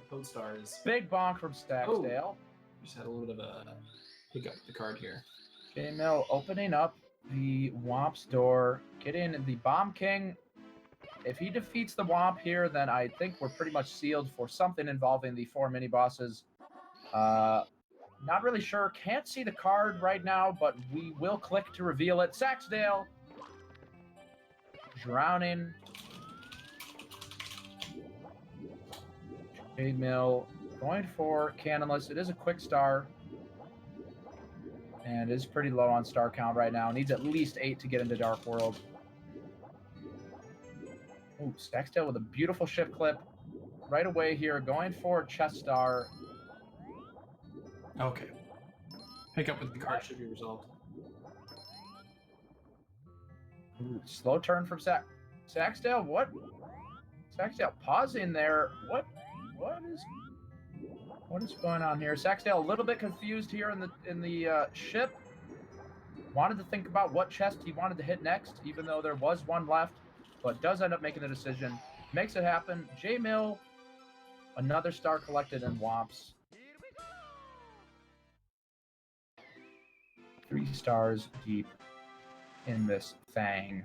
code stars. Big bonk from Saksdal. Just had a little bit of a hiccup with the card here. JMill opening up the Womp's door, getting the Bomb King. If he defeats the Womp here, then I think we're pretty much sealed for something involving the 4 mini bosses. Not really sure. Can't see the card right now, but we will click to reveal it. Saksdal drowning. JMill going for Cannonless. It is a quick star. And is pretty low on star count right now. Needs at least 8 to get into Dark World. Ooh, Saksdal with a beautiful ship clip. Right away here, going for chest star. Okay. Hiccup with the card should be resolved. Ooh, slow turn from Saksdal. What? Saksdal pausing there. What is going on here? Saksdal a little bit confused here in the ship. Wanted to think about what chest he wanted to hit next, even though there was one left, but does end up making the decision. Makes it happen. JMill, another star collected in Womps. 3 stars deep in this thing.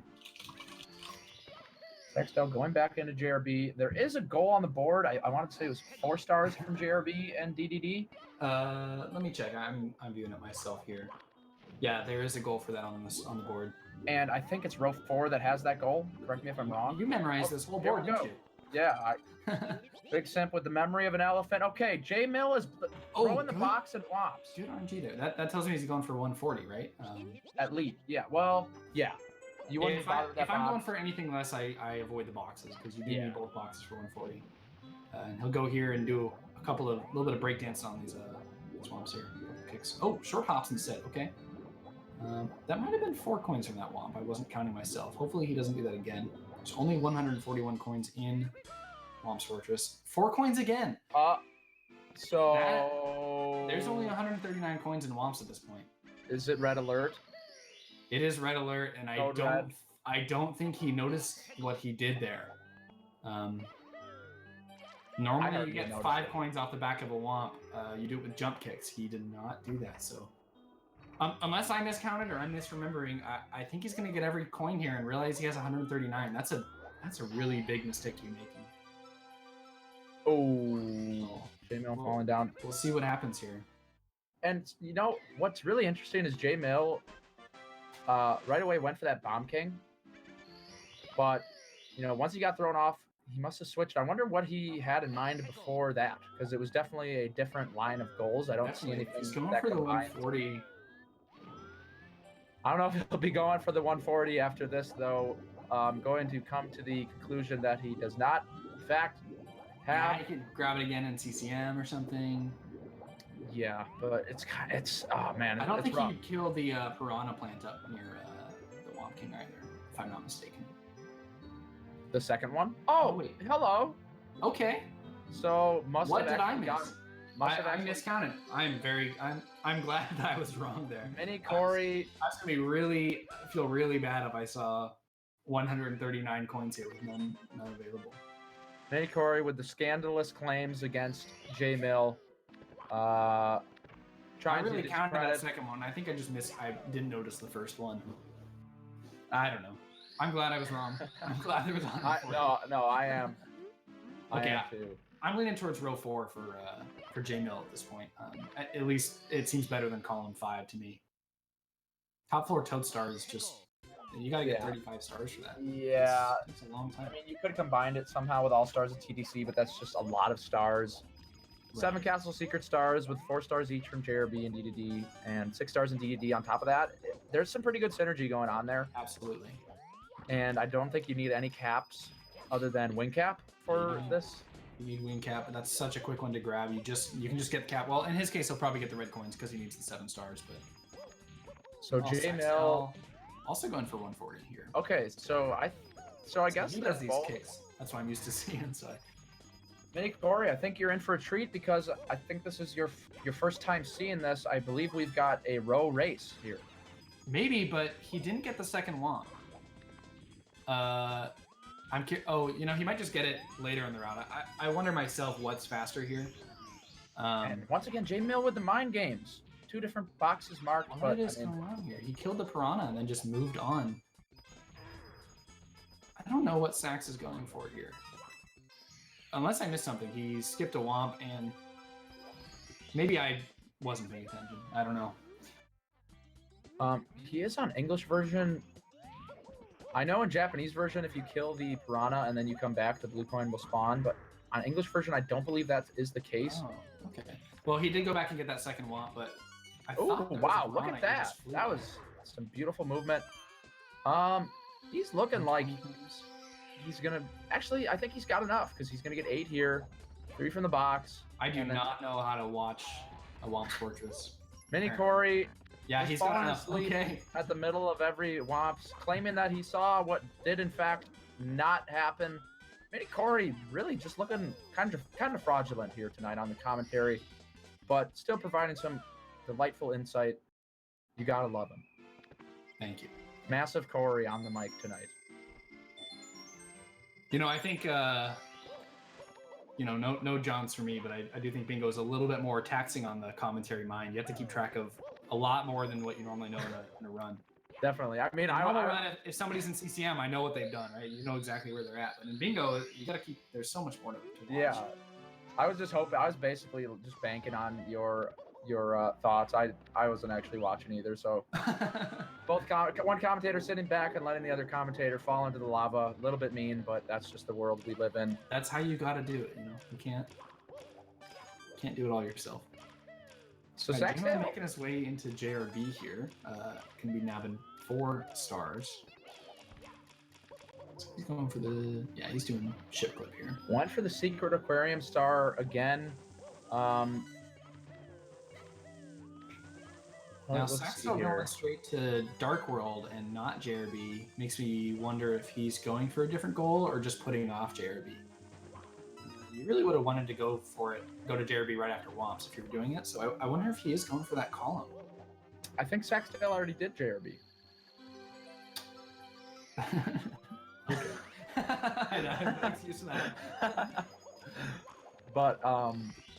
Saksdal going back into JRB. There is a goal on the board. I wanted to say it was 4 stars from JRB and DDD. Let me check. I'm viewing it myself here. Yeah, there is a goal for that on the board. And I think it's row 4 that has that goal. Correct me if I'm wrong. You memorized this whole board, didn't you? Yeah, big simp with the memory of an elephant. Okay, JMill is throwing the box and Womps. Good RNG there. That tells me he's going for 140, right? At least, yeah. Well, yeah. You wouldn't if bother with that I'm box. going for anything less, I avoid the boxes because you do need both boxes for 140. And he'll go here and do a little bit of breakdance on these Womps here. Kicks. Oh, short hops instead. Okay. That might have been 4 coins from that Womp. I wasn't counting myself. Hopefully he doesn't do that again. There's only 141 coins in Womp's Fortress. 4 coins again. There's only 139 coins in Womps at this point. Is it red alert? It is red alert, and I don't think he noticed what he did there. Normally you get 5 coins off the back of a Womp. You do it with jump kicks. He did not do that, so... unless I miscounted or I'm misremembering, I think he's going to get every coin here and realize he has 139. That's a really big mistake to be making. Oh, JMill falling down. We'll see what happens here. And you know what's really interesting is JMill right away went for that Bomb King, but once he got thrown off, he must have switched. I wonder what he had in mind before that, because it was definitely a different line of goals. I don't see anything. He's going for the 140. I don't know if he'll be going for the 140 after this, though. I'm going to come to the conclusion that he does not, in fact, have. Yeah, he could grab it again in CCM or something. Yeah, but it's oh man. I don't think rough. he could kill the piranha plant up near the Womp King either, if I'm not mistaken. The second one? Oh, wait. Hello. Okay. So What did I miss? I miscounted. I'm glad that I was wrong there. Mini Corey. I was gonna feel really bad if I saw 139 coins here with none available. Mini Corey with the scandalous claims against JMill. I really counted that second one. I think I just missed. I didn't notice the first one. I don't know. I'm glad I was wrong. I'm glad there was 140. No, I am. Okay. I am too. I'm leaning towards row 4 for JMill at this point. At least it seems better than column 5 to me. Top 4 Toad Star is just you gotta get 35 stars for that. Yeah, it's a long time. I mean, you could have combined it somehow with all stars at TDC, but that's just a lot of stars. Right. 7 Castle Secret stars with 4 stars each from JRB and DDD, and 6 stars in DDD on top of that. There's some pretty good synergy going on there. Absolutely. and I don't think you need any caps other than wing cap for Yeah. this. You need wing cap, but that's such a quick one to grab. You can just get the cap. Well, in his case, he'll probably get the red coins because he needs the 7 stars. But So JMill also going for 140 here. Okay, so I guess he they're does these both. kicks. That's what I'm used to seeing. So Mini Corey, I think you're in for a treat because I think this is your first time seeing this. I believe we've got a row race here. maybe, but he didn't get the second womp. Oh, you know, he might just get it later in the round. I wonder myself what's faster here. And once again, JMill with the mind games. 2 different boxes marked. What is going on here? He killed the piranha and then just moved on. I don't know what Sax is going for here. Unless I missed something. He skipped a womp and maybe I wasn't paying attention. I don't know. He is on English version. I know in Japanese version, if you kill the piranha and then you come back, the blue coin will spawn. But on English version, I don't believe that is the case. Oh, okay. Well, he did go back and get that second womp, but I Oh thought there was a wow! Look piranha, at he that. just flew That by. was some beautiful movement. He's looking like he's gonna. Actually, I think he's got enough because he's gonna get 8 here, 3 from the box. I do and then not know how to watch a Womp Fortress. Mini Apparently. Corey Yeah, just he's got falling enough. asleep Okay. at the middle of every Womps, claiming that he saw what did in fact not happen. Mini Corey really just looking kind of fraudulent here tonight on the commentary, but still providing some delightful insight. You gotta love him. Thank you. Massive Corey on the mic tonight. You know, I think, you know, no Johns for me, but I do think Bingo is a little bit more taxing on the commentary mind. You have to keep track of a lot more than what you normally know in a run. Definitely. I mean, In a normal run, if somebody's in CCM, I know what they've done, right? You know exactly where they're at. But in Bingo, you got to keep, there's so much more to watch. yeah. I was just hoping. I was basically just banking on your thoughts. I wasn't actually watching either. So one commentator sitting back and letting the other commentator fall into the lava. A little bit mean, but that's just the world we live in. That's how you got to do it. You know, you can't do it all yourself. So JMill Saksdal making his way into JRB here. Can be nabbing 4 stars. So he's going for the he's doing ship clip here. went for the secret aquarium star again. Now let's see Saksdal here. going straight to Dark World and not JRB makes me wonder if he's going for a different goal or just putting off JRB. You really would have wanted to go to JRB right after Womps if you were doing it. So I wonder if he is going for that column. I think Saksdal already did JRB. I know, I'm excuse for that. But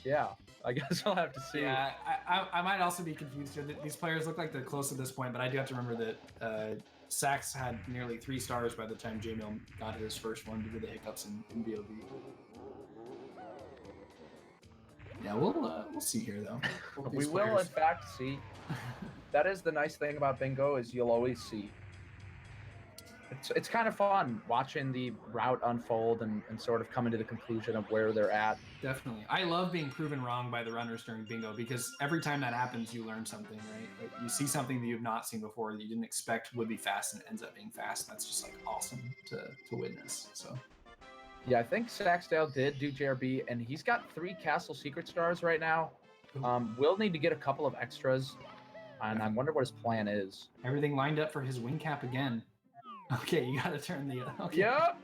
yeah, I guess I'll have to see. Yeah, I might also be confused here. These players look like they're close at this point, but I do have to remember that Sax had nearly 3 stars by the time JMill got his first one due to the hiccups in BOV. Yeah, we'll see here though. We will in fact see. That is the nice thing about Bingo is you'll always see. It's kind of fun watching the route unfold and sort of coming to the conclusion of where they're at. Definitely. I love being proven wrong by the runners during Bingo because every time that happens, you learn something, right? Like you see something that you've not seen before that you didn't expect would be fast and it ends up being fast. That's just like awesome to witness. So Yeah, I think Saksdal did do JRB, and he's got 3 Castle Secret Stars right now. We'll need to get a couple of extras, and I wonder what his plan is. everything lined up for his wing cap again. Okay, you gotta turn the okay. Yep.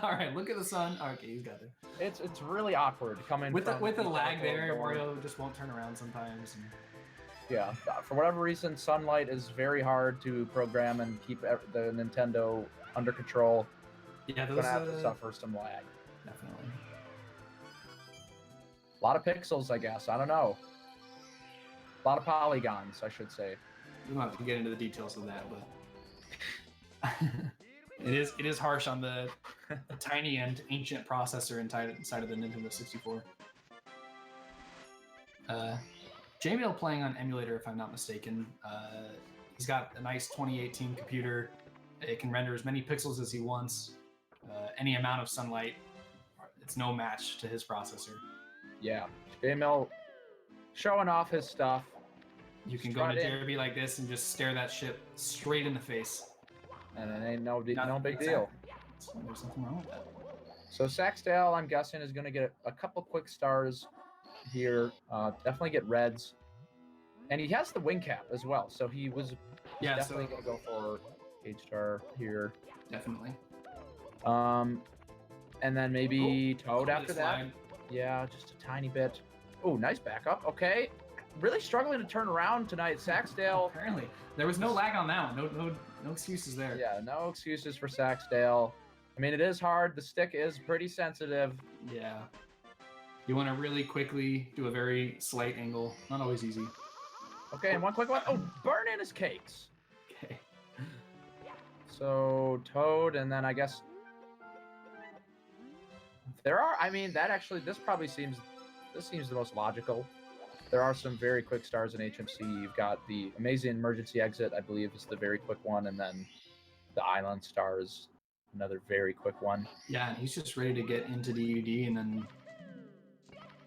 All right, look at the sun. Okay, he's got it. It's really awkward coming With from the lag there, board. Wario just won't turn around sometimes. And... Yeah, for whatever reason, sunlight is very hard to program and keep the Nintendo under control. Yeah, You're those gonna have to suffer some lag. definitely. A lot of pixels, I guess. I don't know. A lot of polygons, I should say. We don't have to get into the details of that, but it is harsh on the tiny and ancient processor inside of the Nintendo 64. JMill playing on emulator, if I'm not mistaken. He's got a nice 2018 computer. It can render as many pixels as he wants. Any amount of sunlight, it's no match to his processor. Yeah, JMill showing off his stuff. You can Just go try to to- JRB like this and just stare that ship straight in the face. and it ain't no big Exactly. deal. So there's nothing wrong with that. So Saksdale, I'm guessing, is going to get a couple quick stars here. Definitely get reds. And he has the wing cap as well, so he's definitely going to go for H-star here. Definitely. And then maybe Toad after that. Slide. Yeah, just a tiny bit. Oh, nice backup. Okay. Really struggling to turn around tonight. Saksdale. Apparently. There was no lag on that one. No excuses there. Yeah, no excuses for Saksdale. I mean, it is hard. The stick is pretty sensitive. Yeah. You want to really quickly do a very slight angle. Not always easy. Okay, and one quick one. Oh, burn in his cakes. Okay. So Toad, and then I guess there are. I mean, this probably seems the most logical. There are some very quick stars in HMC. You've got the amazing emergency exit, I believe, is the very quick one, and then the island stars, another very quick one. Yeah, and he's just ready to get into DUD, and then,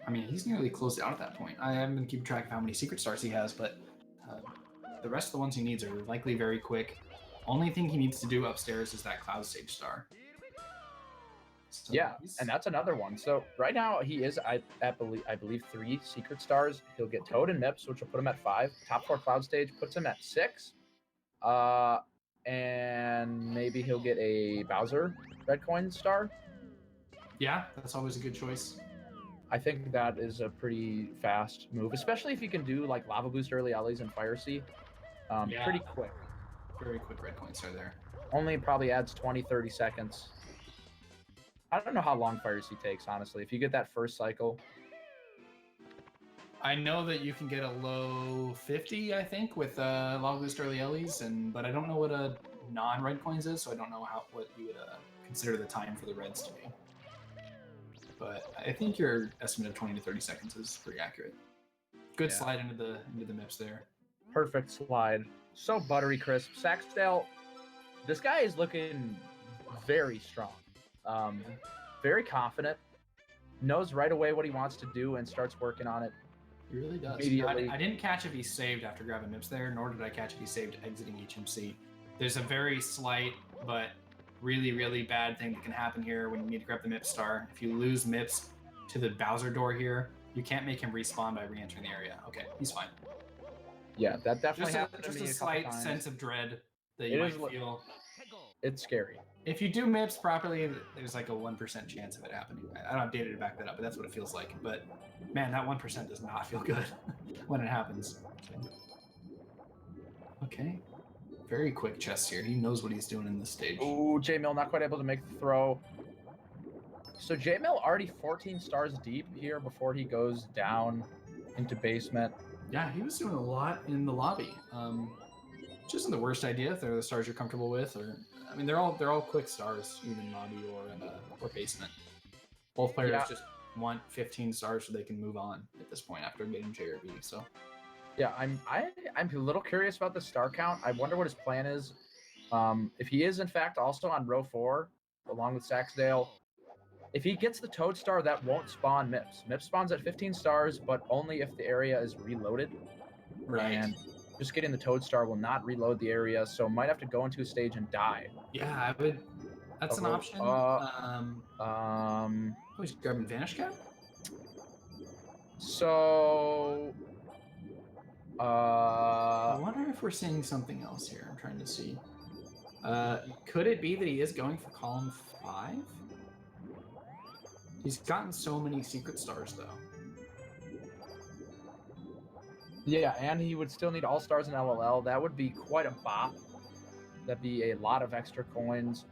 I mean, he's nearly closed out at that point. I haven't been keeping track of how many secret stars he has, but the rest of the ones he needs are likely very quick. Only thing he needs to do upstairs is that cloud stage star. So yeah, and that's another one. So right now he is, I believe 3 secret stars. He'll get Toad and Mips, which will put him at 5. Top 4 cloud stage puts him at 6. And maybe he'll get a Bowser red coin star. Yeah, that's always a good choice. I think that is a pretty fast move, especially if you can do like Lava Boost early Ellies and Fire Sea. Yeah. Pretty quick. Very quick red coin star there. Only probably adds 20-30 seconds. I don't know how long Fire Sea takes, honestly. If you get that first cycle. I know that you can get a low 50, I think, with Lava Boost early Ellies, but I don't know what a non-red coins is, so I don't know what you would consider the time for the reds to be. But I think your estimate of 20 to 30 seconds is pretty accurate. Good slide into the MIPS there. Perfect slide. So buttery crisp. Saksdale, this guy is looking very strong. Very confident. Knows right away what he wants to do and starts working on it. He really does. Immediately. I didn't catch if he saved after grabbing MIPS there, nor did I catch if he saved exiting HMC. There's a very slight but really, really bad thing that can happen here when you need to grab the MIPS star. If you lose MIPS to the Bowser door here, you can't make him respawn by re-entering the area. Okay, he's fine. Yeah, that definitely happened to me a slight sense of dread that you might feel. It's scary. If you do MIPS properly, there's like a 1% chance of it happening. I don't have data to back that up, but that's what it feels like. But man, that 1% does not feel good when it happens. Okay. Very quick chess here. He knows what he's doing in this stage. Ooh, JMill not quite able to make the throw. So JMill already 14 stars deep here before he goes down into basement. Yeah, he was doing a lot in the lobby. Which isn't the worst idea if they're the stars you're comfortable with, or I mean they're all quick stars, even lobby or basement. Both players just want 15 stars so they can move on at this point after getting JRB. So yeah, I'm a little curious about the star count. I wonder what his plan is. If he is in fact also on row 4 along with Saksdale, if he gets the Toad star, that won't spawn MIPS. MIPS spawns at 15 stars, but only if the area is reloaded. Right. And just getting the Toad star will not reload the area, so might have to go into a stage and die. Yeah, I would. That's an option. He's grabbing Vanish Cap. So, I wonder if we're seeing something else here. I'm trying to see. Could it be that he is going for column 5? He's gotten so many secret stars, though. Yeah, and he would still need all stars in LLL. That would be quite a bop. That'd be a lot of extra coins.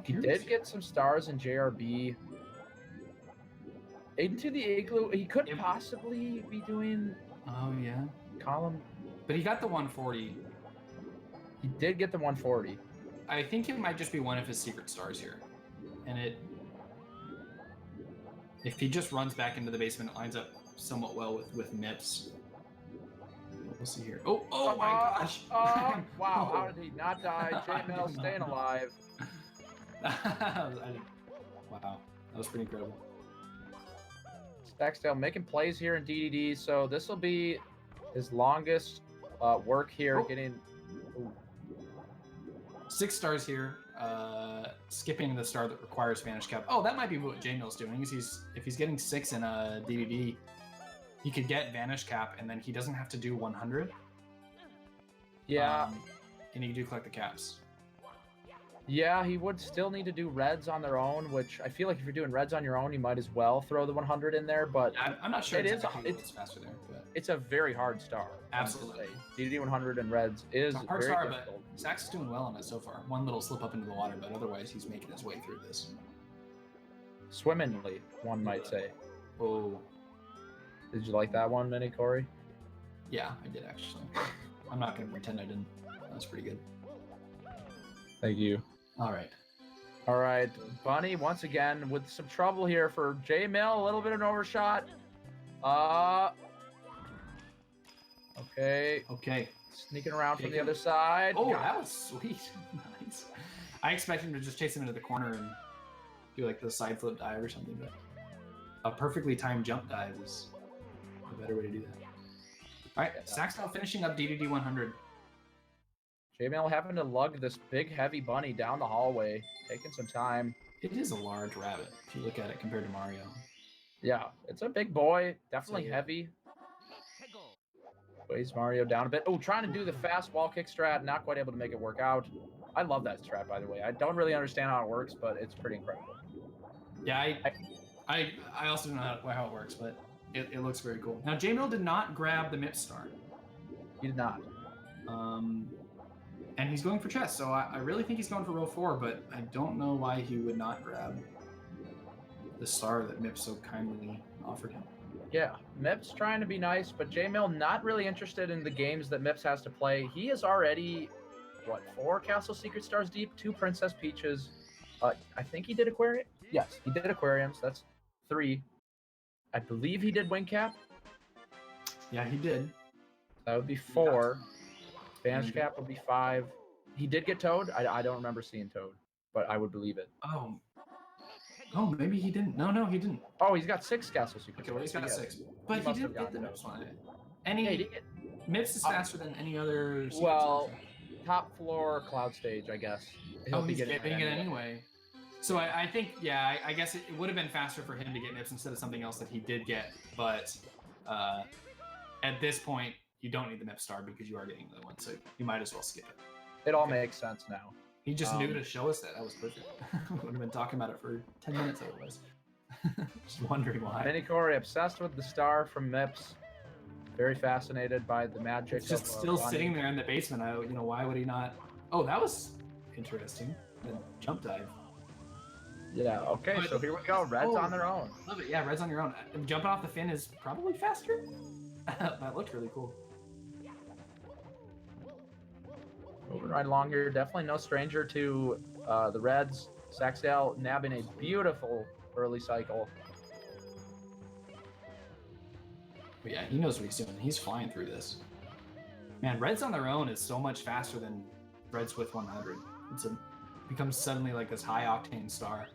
He did get some stars in JRB. Into the Igloo, he could possibly be doing... Oh, yeah. Column... But he got the 140. He did get the 140. I think it might just be one of his secret stars here. And if he just runs back into the basement, it lines up somewhat well with MIPS. We'll see here. Oh my gosh! Wow, how did he not die? JMill staying alive. Wow, that was pretty incredible. Saksdale making plays here in DDD, so this will be his longest work here, getting Ooh. 6 stars here. Skipping the star that requires Vanish Cap. Oh, that might be what JMill's doing. If he's getting 6 in a DDD, he could get Vanish Cap, and then he doesn't have to do 100. Yeah. And he can do collect the caps. Yeah, he would still need to do reds on their own, which I feel like if you're doing reds on your own, you might as well throw the 100 in there. But I'm not sure it's faster there. But it's a very hard star. absolutely. DDD 100 and reds is It's a hard very star, difficult. but Sax is doing well on it so far. One little slip up into the water, but otherwise he's making his way through this. Swimmingly, one might say. Oh, Did you like that one, Mini Corey? yeah, I did actually. I'm not going to pretend I didn't. That was pretty good. Thank you. All right. All right, Bunny, once again, with some trouble here for JMill, a little bit of an overshot. Okay, Okay. sneaking around from Take the him. other side. Oh, Got that was sweet. Nice. I expected him to just chase him into the corner and do like the side flip dive or something, but a perfectly timed jump dive is a better way to do that. All right, Saxdal finishing up DDD 100. JMill having to lug this big, heavy bunny down the hallway, taking some time. It is a large rabbit if you look at it compared to Mario. Yeah, it's a big boy, definitely So, yeah. heavy. Weighs Mario down a bit. Oh, trying to do the fast wall kick strat, not quite able to make it work out. I love that strat, by the way. I don't really understand how it works, but it's pretty incredible. Yeah, I also don't know how it works, but it looks very cool. Now, JMill did not grab the MIP star. He did not. And he's going for chess, so I really think he's going for row 4, but I don't know why he would not grab the star that MIP so kindly offered him. Yeah, Mips trying to be nice, but JMill not really interested in the games that Mips has to play. He is already, what, 4 Castle Secret Stars deep, 2 Princess Peaches. I think he did Aquarium. Yes, he did Aquariums. That's 3. I believe he did Wing Cap. Yeah, he did. That would be 4. Vanish Cap would be 5. He did get Toad. I don't remember seeing Toad, but I would believe it. Oh, maybe he didn't. No, he didn't. Oh, he's got 6 Castle Secret Okay, well, he's got a Stars. 6. But he must have didn't get the gotten MIPS Toad. one. And Yeah, he he, did get MIPS is faster than any other secret Well, star. top floor cloud stage, I guess. He's getting it anyway. So I think, yeah, I guess it would have been faster for him to get MIPS instead of something else that he did get. But at this point, you don't need the MIP star because you are getting the one, so you might as well skip it. It all makes sense now. He just knew to show us that. That was perfect. We would have been talking about it for 10 minutes otherwise. Just wondering why. Mini Corey obsessed with the star from Mips. Very fascinated by the magic. It's just still sitting there in the basement. Why would he not? Oh, that was interesting. The jump dive. Yeah, okay, so here we go. Reds on their own. Love it. Yeah, Red's on your own. Jumping off the fin is probably faster. That looked really cool. Moving right along here. Definitely no stranger to the Reds. Saxdal nabbing a beautiful early cycle. But yeah, he knows what he's doing. He's flying through this. Man, Reds on their own is so much faster than Reds with 100. Becomes suddenly like this high octane star.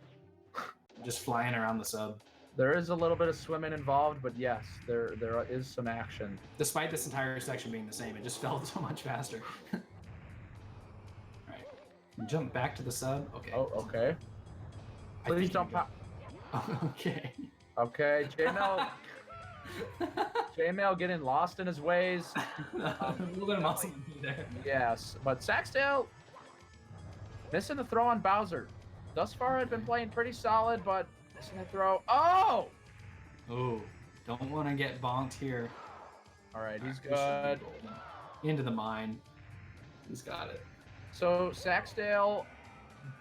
Just flying around the sub. There is a little bit of swimming involved, but yes, there is some action. Despite this entire section being the same, it just felt so much faster. Alright. Jump back to the sub. Okay. Oh, okay. Please don't pop. Okay. Okay, JMill. JMill getting lost in his ways. A little bit of muscle there. Yes, but Saxdale missing the throw on Bowser. Thus far, I've been playing pretty solid, but missing the throw. Oh! Oh, don't want to get bonked here. All right, he's good. Into the mine. He's got it. So Saxdale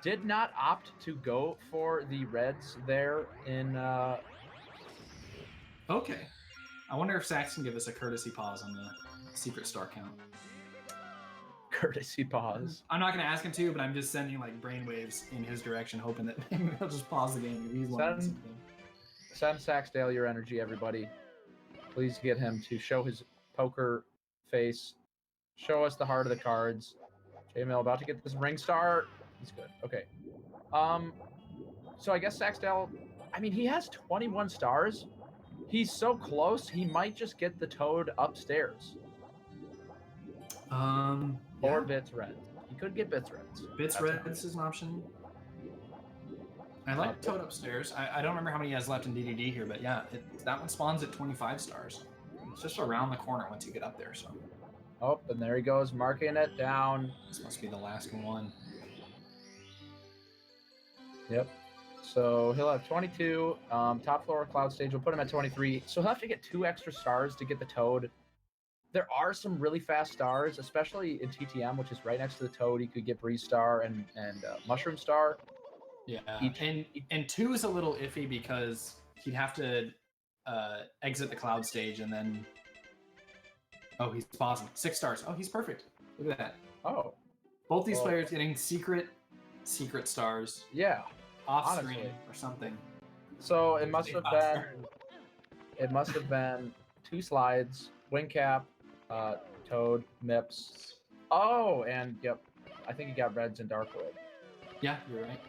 did not opt to go for the Reds there in. Okay. I wonder if Sax can give us a courtesy pause on the secret star count. Courtesy pause. I'm not going to ask him to, but I'm just sending like brainwaves in his direction, hoping that maybe he'll just pause the game. Maybe he's learning something. Send Saxdale your energy, everybody. Please get him to show his poker face. Show us the heart of the cards. JMill about to get this ring star. He's good. Okay. So I guess Saxdale, I mean, he has 21 stars. He's so close, he might just get the Toad upstairs. or bits reds. You could get bits reds. Bits That's an Reds is an option. I like Toad Upstairs. I don't remember how many he has left in DDD here, but yeah, that one spawns at 25 stars. It's just around the corner once you get up there, so. Oh, and there he goes, marking it down. This must be the last one. Yep. So he'll have 22. Top floor cloud stage. We'll put him at 23. So he'll have to get 2 extra stars to get the Toad. There are some really fast stars, especially in TTM, which is right next to the Toad. He could get Breeze Star and Mushroom Star. Yeah, and 2 is a little iffy because he'd have to exit the cloud stage and then. Oh, he's pausing. 6 stars. Oh, he's perfect. Look at that. Oh. Both these players getting secret stars. Yeah. Off screen or something. So it must have been 2 slides, wing cap, Toad, Mips. Oh, and yep, I think he got Reds and Darkwood. Yeah, you're right.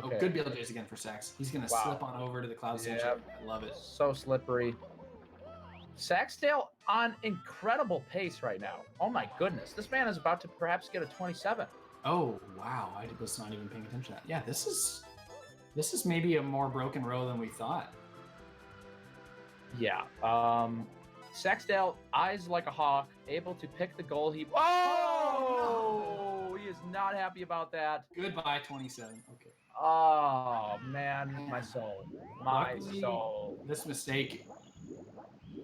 Okay. Oh, good BLJs again for Sax. He's gonna slip on over to the cloud stage. Yep. I love it. So slippery. Saxdale on incredible pace right now. Oh my goodness, this man is about to perhaps get a 27. Oh wow, I was not even paying attention to that. Yeah, this is maybe a more broken row than we thought. Yeah. Saxdale, eyes like a hawk, able to pick the goal heap. Oh, no! He is not happy about that. Goodbye, 27. Okay. Oh man, my soul, my Luckily, soul. This mistake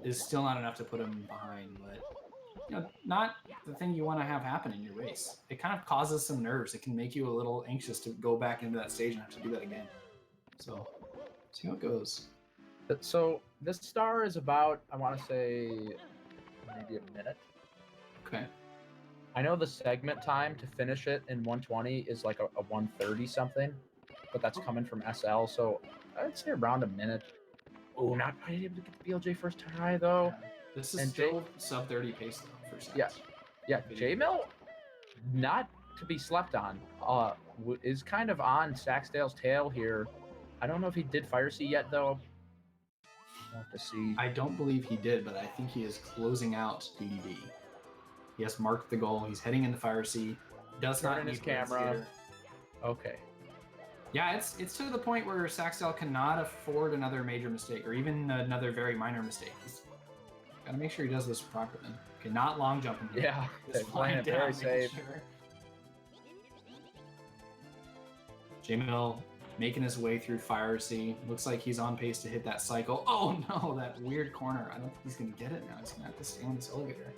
is still not enough to put him behind, but not the thing you want to have happen in your race. It kind of causes some nerves. It can make you a little anxious to go back into that stage and have to do that again. So, see how it goes. So this star is about, I want to say, maybe a minute. Okay. I know the segment time to finish it in 120 is like a 130 something, but that's coming from SL, so I'd say around a minute. Oh, not quite able to get the BLJ first try though. Yeah. This is still sub 30 pace though for Sax. Yeah. JMill, not to be slept on, is kind of on Saxdale's tail here. I don't know if he did Fire Sea yet though. We'll have to see. I don't believe he did, but I think he is closing out DDD. He has marked the goal. He's heading into Fire Sea. Does not Turning need his camera. here. Okay. Yeah, it's to the point where Saxdale cannot afford another major mistake or even another very minor mistake. He's got to make sure he does this properly. Okay, not long jumping here. Yeah, Just playing it very safe. Sure. JMill making his way through Fire Sea. Looks like he's on pace to hit that cycle. Oh no, that weird corner. I don't think he's going to get it now. He's going to have to stay on this elevator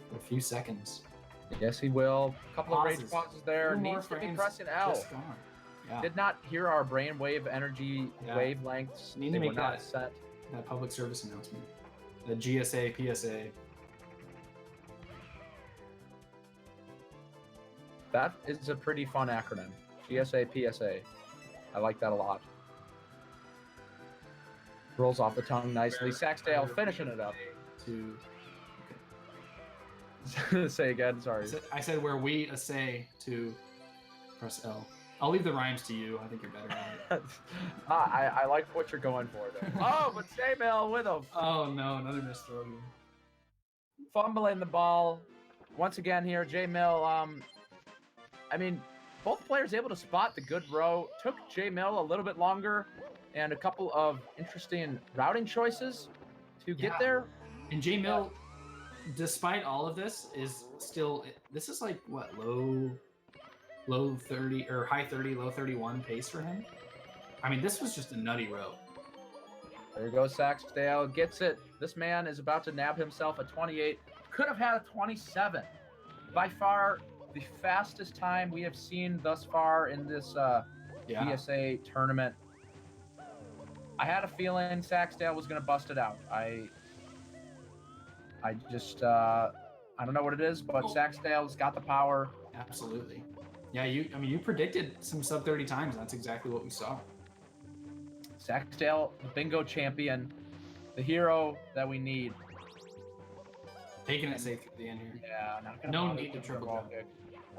for a few seconds. Yes, he will. A couple of Pauses. rage pauses there. Two more Needs to be frames, pressing L. just gone. Yeah. Did not hear our brainwave energy Yeah. wavelengths. Need to They make were not that- set. That public service announcement. The GSA, PSA. That is a pretty fun acronym. GSA, PSA. I like that a lot. Rolls off the tongue nicely. Saxdale finishing it up. To Say again, sorry. I said where we say to press L. I'll leave the rhymes to you. I think you're better at it. I like what you're going for there. Oh, but JMill with him. Oh no, another missed throw here. Fumbling the ball. Once again here, JMill, I mean, both players able to spot the good row. Took JMill a little bit longer and a couple of interesting routing choices to get there. And JMill, despite all of this, is still, this is like what, low 30 or high 30, low 31 pace for him. I mean, this was just a nutty row. There goes Saxdale, gets it. This man is about to nab himself a 28. Could have had a 27. By far the fastest time we have seen thus far in this GSA tournament. I had a feeling Saxdale was going to bust it out. I just, I don't know what it is, but Saxdale's got the power. Absolutely. Yeah, you predicted some sub 30 times. That's exactly what we saw. Saxdale, the bingo champion, the hero that we need. Taking it safe at the end here. Yeah, not gonna No bother need to with the triple ball jump. kick.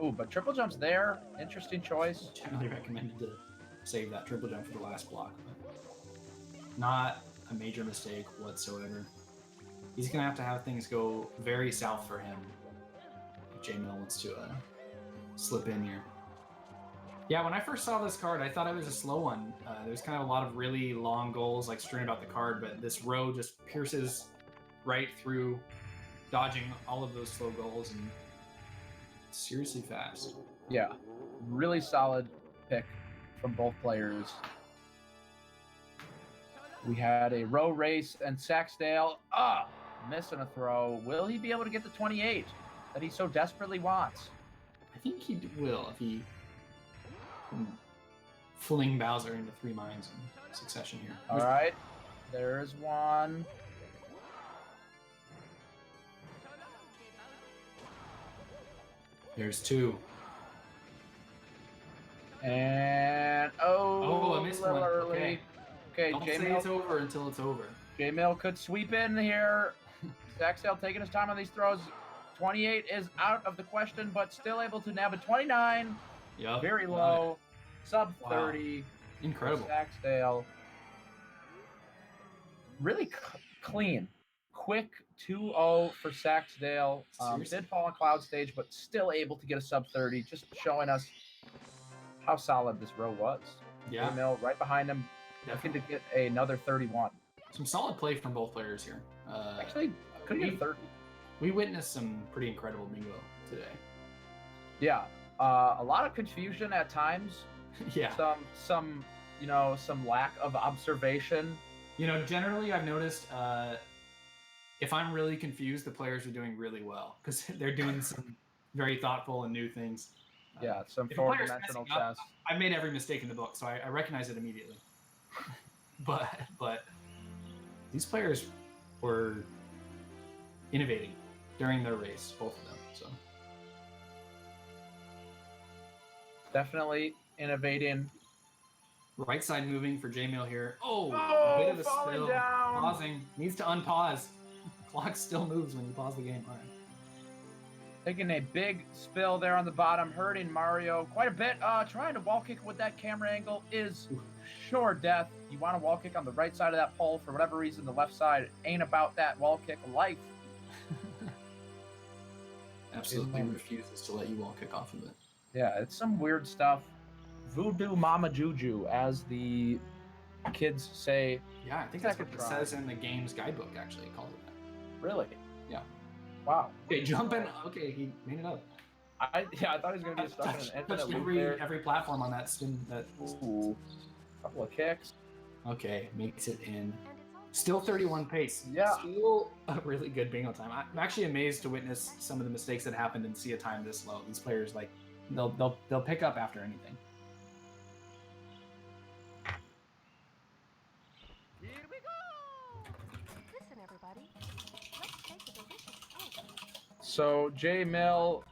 Ooh, but triple jump's there. Interesting choice. Generally recommended to save that triple jump for the last block. But not a major mistake whatsoever. He's going to have things go very south for him. JMill wants to slip in here. Yeah, when I first saw this card, I thought it was a slow one. There's kind of a lot of really long goals like strewn about the card, but this row just pierces right through, dodging all of those slow goals, and it's seriously fast. Yeah, really solid pick from both players. We had a row race, and Saksdal missing a throw. Will he be able to get the 28 that he so desperately wants? I think he will if he can fling Bowser into 3 mines in succession here. All right, there's one. There's 2. And I missed a little one. early. Okay, Don't say it's over until it's over. JMill could sweep in here. Saksdal taking his time on these throws. 28 is out of the question, but still able to nab a 29. Yep. Very low. Sub Wow. 30. Incredible. Saksdal. Really clean. Quick 2-0 for Saksdal. Seriously? Did fall on Cloud Stage, but still able to get a sub 30. Just showing us how solid this row was. Yeah. JMill right behind him. Looking to Definitely. get another 31. Some solid play from both players here. Actually, could get a 30. We witnessed some pretty incredible bingo today. Yeah, a lot of confusion at times. Yeah. Some lack of observation. Generally I've noticed if I'm really confused, the players are doing really well because they're doing some very thoughtful and new things. Yeah, some if a player's four-dimensional messing up, chess. I made every mistake in the book, so I recognize it immediately. but these players were innovating during their race, both of them. So Definitely innovating. right side moving for JMill here. Oh, Oh, a bit of a falling spill. down. Pausing. Needs to unpause. Clock still moves when you pause the game. All right. Taking a big spill there on the bottom, hurting Mario quite a bit. Trying to wall kick with that camera angle is sure death. You want to wall kick on the right side of that pole. For whatever reason, the left side ain't about that wall kick life. Absolutely refuses to let you wall kick off of it. Yeah, it's some weird stuff. Voodoo Mama Juju, as the kids say. Yeah, I think that's what it Second try. says in the game's guidebook, actually. It calls it that. Really? Yeah. Wow. Okay, jumping. Okay, he made it up. I thought he was going to be stuck in an infinite Touched loop every, there. every platform on that spin. Ooh. Couple of kicks. Okay, makes it in. Still 31 pace. Yeah. Still a really good bingo time. I'm actually amazed to witness some of the mistakes that happened and see a time this low. These players, like, they'll pick up after anything. Here we go! Listen, everybody. Let's take a delicious egg. So JMill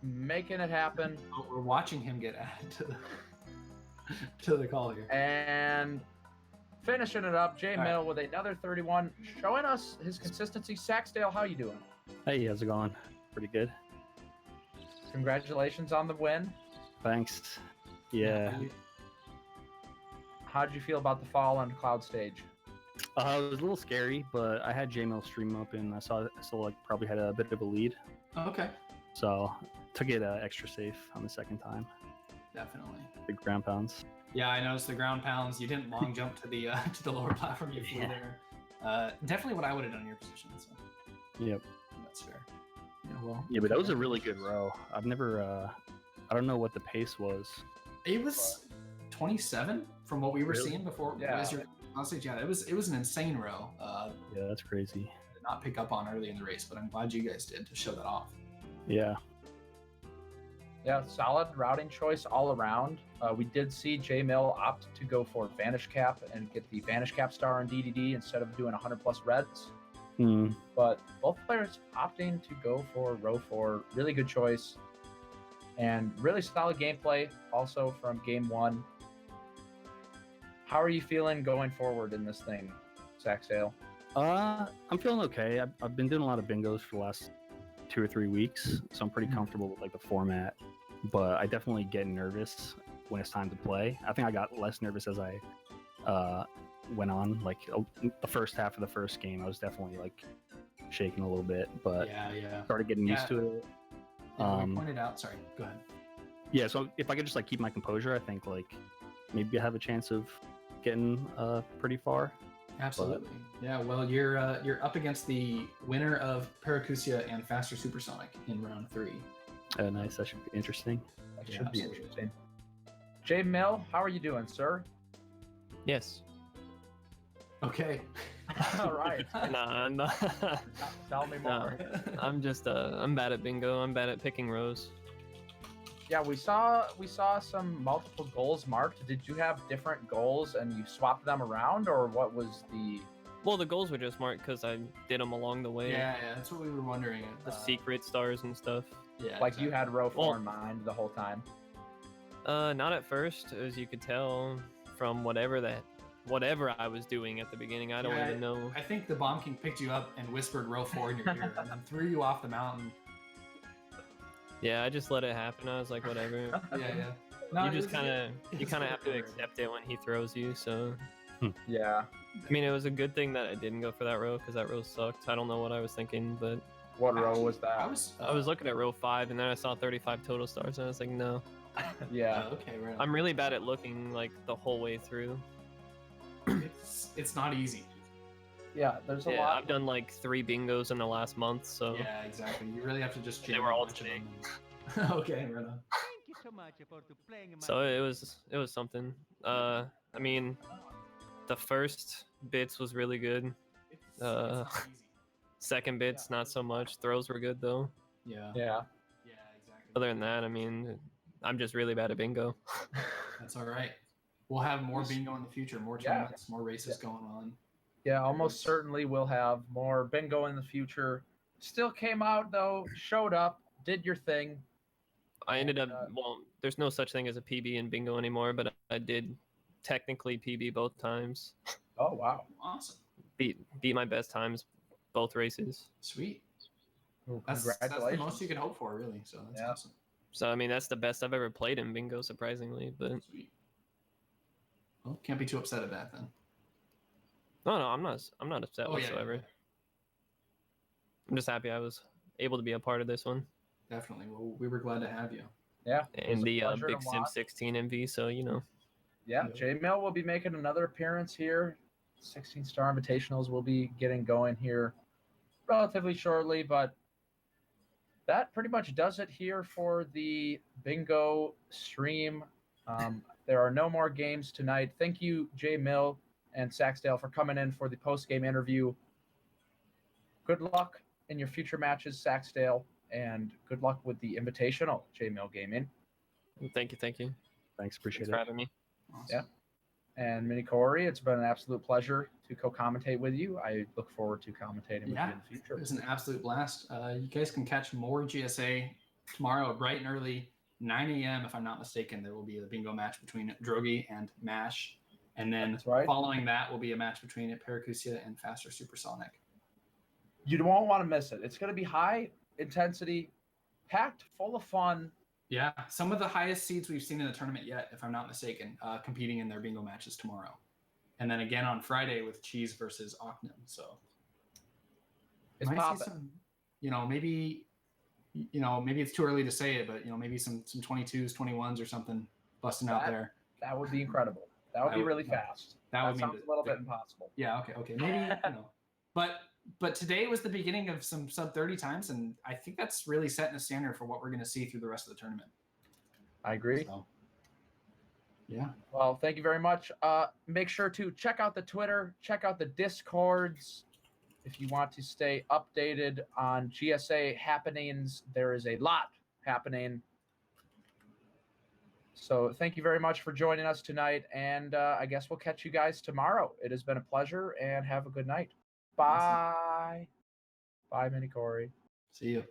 making it happen, Oh, we're watching him get added to the call here. and finishing it up. JMill with another 31, showing us his consistency. Saksdal, how you doing? Hey, how's it going? Pretty good. Congratulations on the win. Thanks. Yeah. How did you feel about the fall on Cloud Stage? It was a little scary, but I had JMill stream up and I still like probably had a bit of a lead. Okay. So took it extra safe on the second time. Definitely. Big ground pounds. Yeah, I noticed the ground pounds. You didn't long jump to the lower platform. You flew Yeah. there. Definitely what I would have done in your position. So Yep. that's fair. Yeah, well. Yeah, but that was a really good row. I've never I don't know what the pace was. It was 27 from what we were Really? seeing before. Yeah. Honestly, yeah, it was an insane row. Yeah, that's crazy. Did not pick up on early in the race, but I'm glad you guys did to show that off. Yeah. Yeah, solid routing choice all around. We did see JMill opt to go for Vanish Cap and get the Vanish Cap star on DDD instead of doing 100 plus reds. Hmm. But both players opting to go for row 4. Really good choice. And really solid gameplay also from game 1. How are you feeling going forward in this thing, Saksdal? I'm feeling okay. I've been doing a lot of bingos for the last 2 or 3 weeks, so I'm pretty comfortable with like the format. But I definitely get nervous when it's time to play. I think I got less nervous as I went on. Like the first half of the first game, I was definitely like shaking a little bit, but Yeah. started getting used to it. We pointed out. Sorry, go ahead. Yeah, so if I could just like keep my composure, I think like maybe I have a chance of getting pretty far. Absolutely. Yeah. Well, you're up against the winner of Paracusia and Faster Supersonic in round 3. Nice. That should be interesting. That Yeah, should be absolutely. interesting. JMill, how are you doing, sir? Yes. Okay. All right. Nah, I'm not. Tell me more. I'm just I'm bad at bingo. I'm bad at picking rows. Yeah, we saw some multiple goals marked. Did you have different goals and you swapped them around, or what was the? Well, the goals were just marked because I did them along the way. Yeah, that's what we were wondering. The secret stars and stuff. Yeah. Like you had row 4 Well- in mind the whole time. Not at first, as you could tell from whatever I was doing at the beginning. I don't Yeah, even know. I think the Bomb King picked you up and whispered row 4 in your ear and then threw you off the mountain. Yeah, I just let it happen. I was like, whatever. Yeah. No, you it just was- kind of it you was kind of have to good. accept it when he throws you. So Yeah. I mean, it was a good thing that I didn't go for that row because that row sucked. I don't know what I was thinking, but What row Actually, was that? I was looking at row 5 and then I saw 35 total stars and I was like, no. Yeah. okay, right. I'm really bad at looking like the whole way through. It's not easy. Yeah. There's a Yeah, lot. I've done like 3 bingos in the last month, so Yeah, exactly. You really have to just They jam were a all bunch of today. them and- okay, right on. Thank you so much for playing my so it was something. I mean, the first bits was really good. It's Uh, not easy. Second bits not so much. Throws were good though. Yeah. Yeah. Yeah, exactly. Other than that, I mean, I'm just really bad at bingo. That's all right. We'll have more bingo in the future, more Yeah. tournaments, more races going on. Yeah. Almost certainly we'll have more bingo in the future. Still came out though. Showed up. Did your thing. I ended up And, well. There's no such thing as a PB in bingo anymore, but I did technically PB both times. Oh wow. Awesome. Beat my best times both races. Sweet. Well, That's the congratulations. most you can hope for, really. So that's Yeah. awesome. So I mean, that's the best I've ever played in bingo, surprisingly. But Sweet. Well, can't be too upset at that then. no, I'm not upset Oh, yeah, whatsoever. I'm just happy I was able to be a part of this one definitely. Well, we were glad to have you. Yeah. it was and a the pleasure to Big Sim watch. 16 MV. So you know, Yeah, Yeah. JMill will be making another appearance here. 16-star invitationals will be getting going here relatively shortly, but that pretty much does it here for the bingo stream. There are no more games tonight. Thank you, JMill and Saksdale, for coming in for the post-game interview. Good luck in your future matches, Saksdale, and good luck with the invitational, JMillGaming. thank you, Thanks, thanks appreciate for it. having me. Awesome. Yeah. And Mini Corey, it's been an absolute pleasure to co-commentate with you. I look forward to commentating with Yeah, you in the it future. was an absolute blast. You guys can catch more GSA tomorrow, bright and early, 9 a.m. If I'm not mistaken. There will be a bingo match between Drogi and Mash, and then That's right. following that will be a match between Paracusia and Faster Supersonic. You won't want to miss it. It's going to be high intensity, packed full of fun. Yeah, some of the highest seeds we've seen in the tournament yet, if I'm not mistaken, competing in their bingo matches tomorrow, and then again on Friday with Cheese versus Ocnum. So It's might see popping. some, maybe it's too early to say it, but maybe some 22s, 21s or something busting out That- there. That would be incredible. That would I be would- really fast. That would mean sounds a little bit impossible. Yeah, okay, maybe but today was the beginning of some sub 30 times, and I think that's really setting a standard for what we're going to see through the rest of the tournament. I agree. So, yeah. Well, thank you very much. Make sure to check out the Twitter, check out the Discords. If you want to stay updated on GSA happenings, there is a lot happening. So thank you very much for joining us tonight, and I guess we'll catch you guys tomorrow. It has been a pleasure, and have a good night. Bye. Bye, Mini Corey. See you.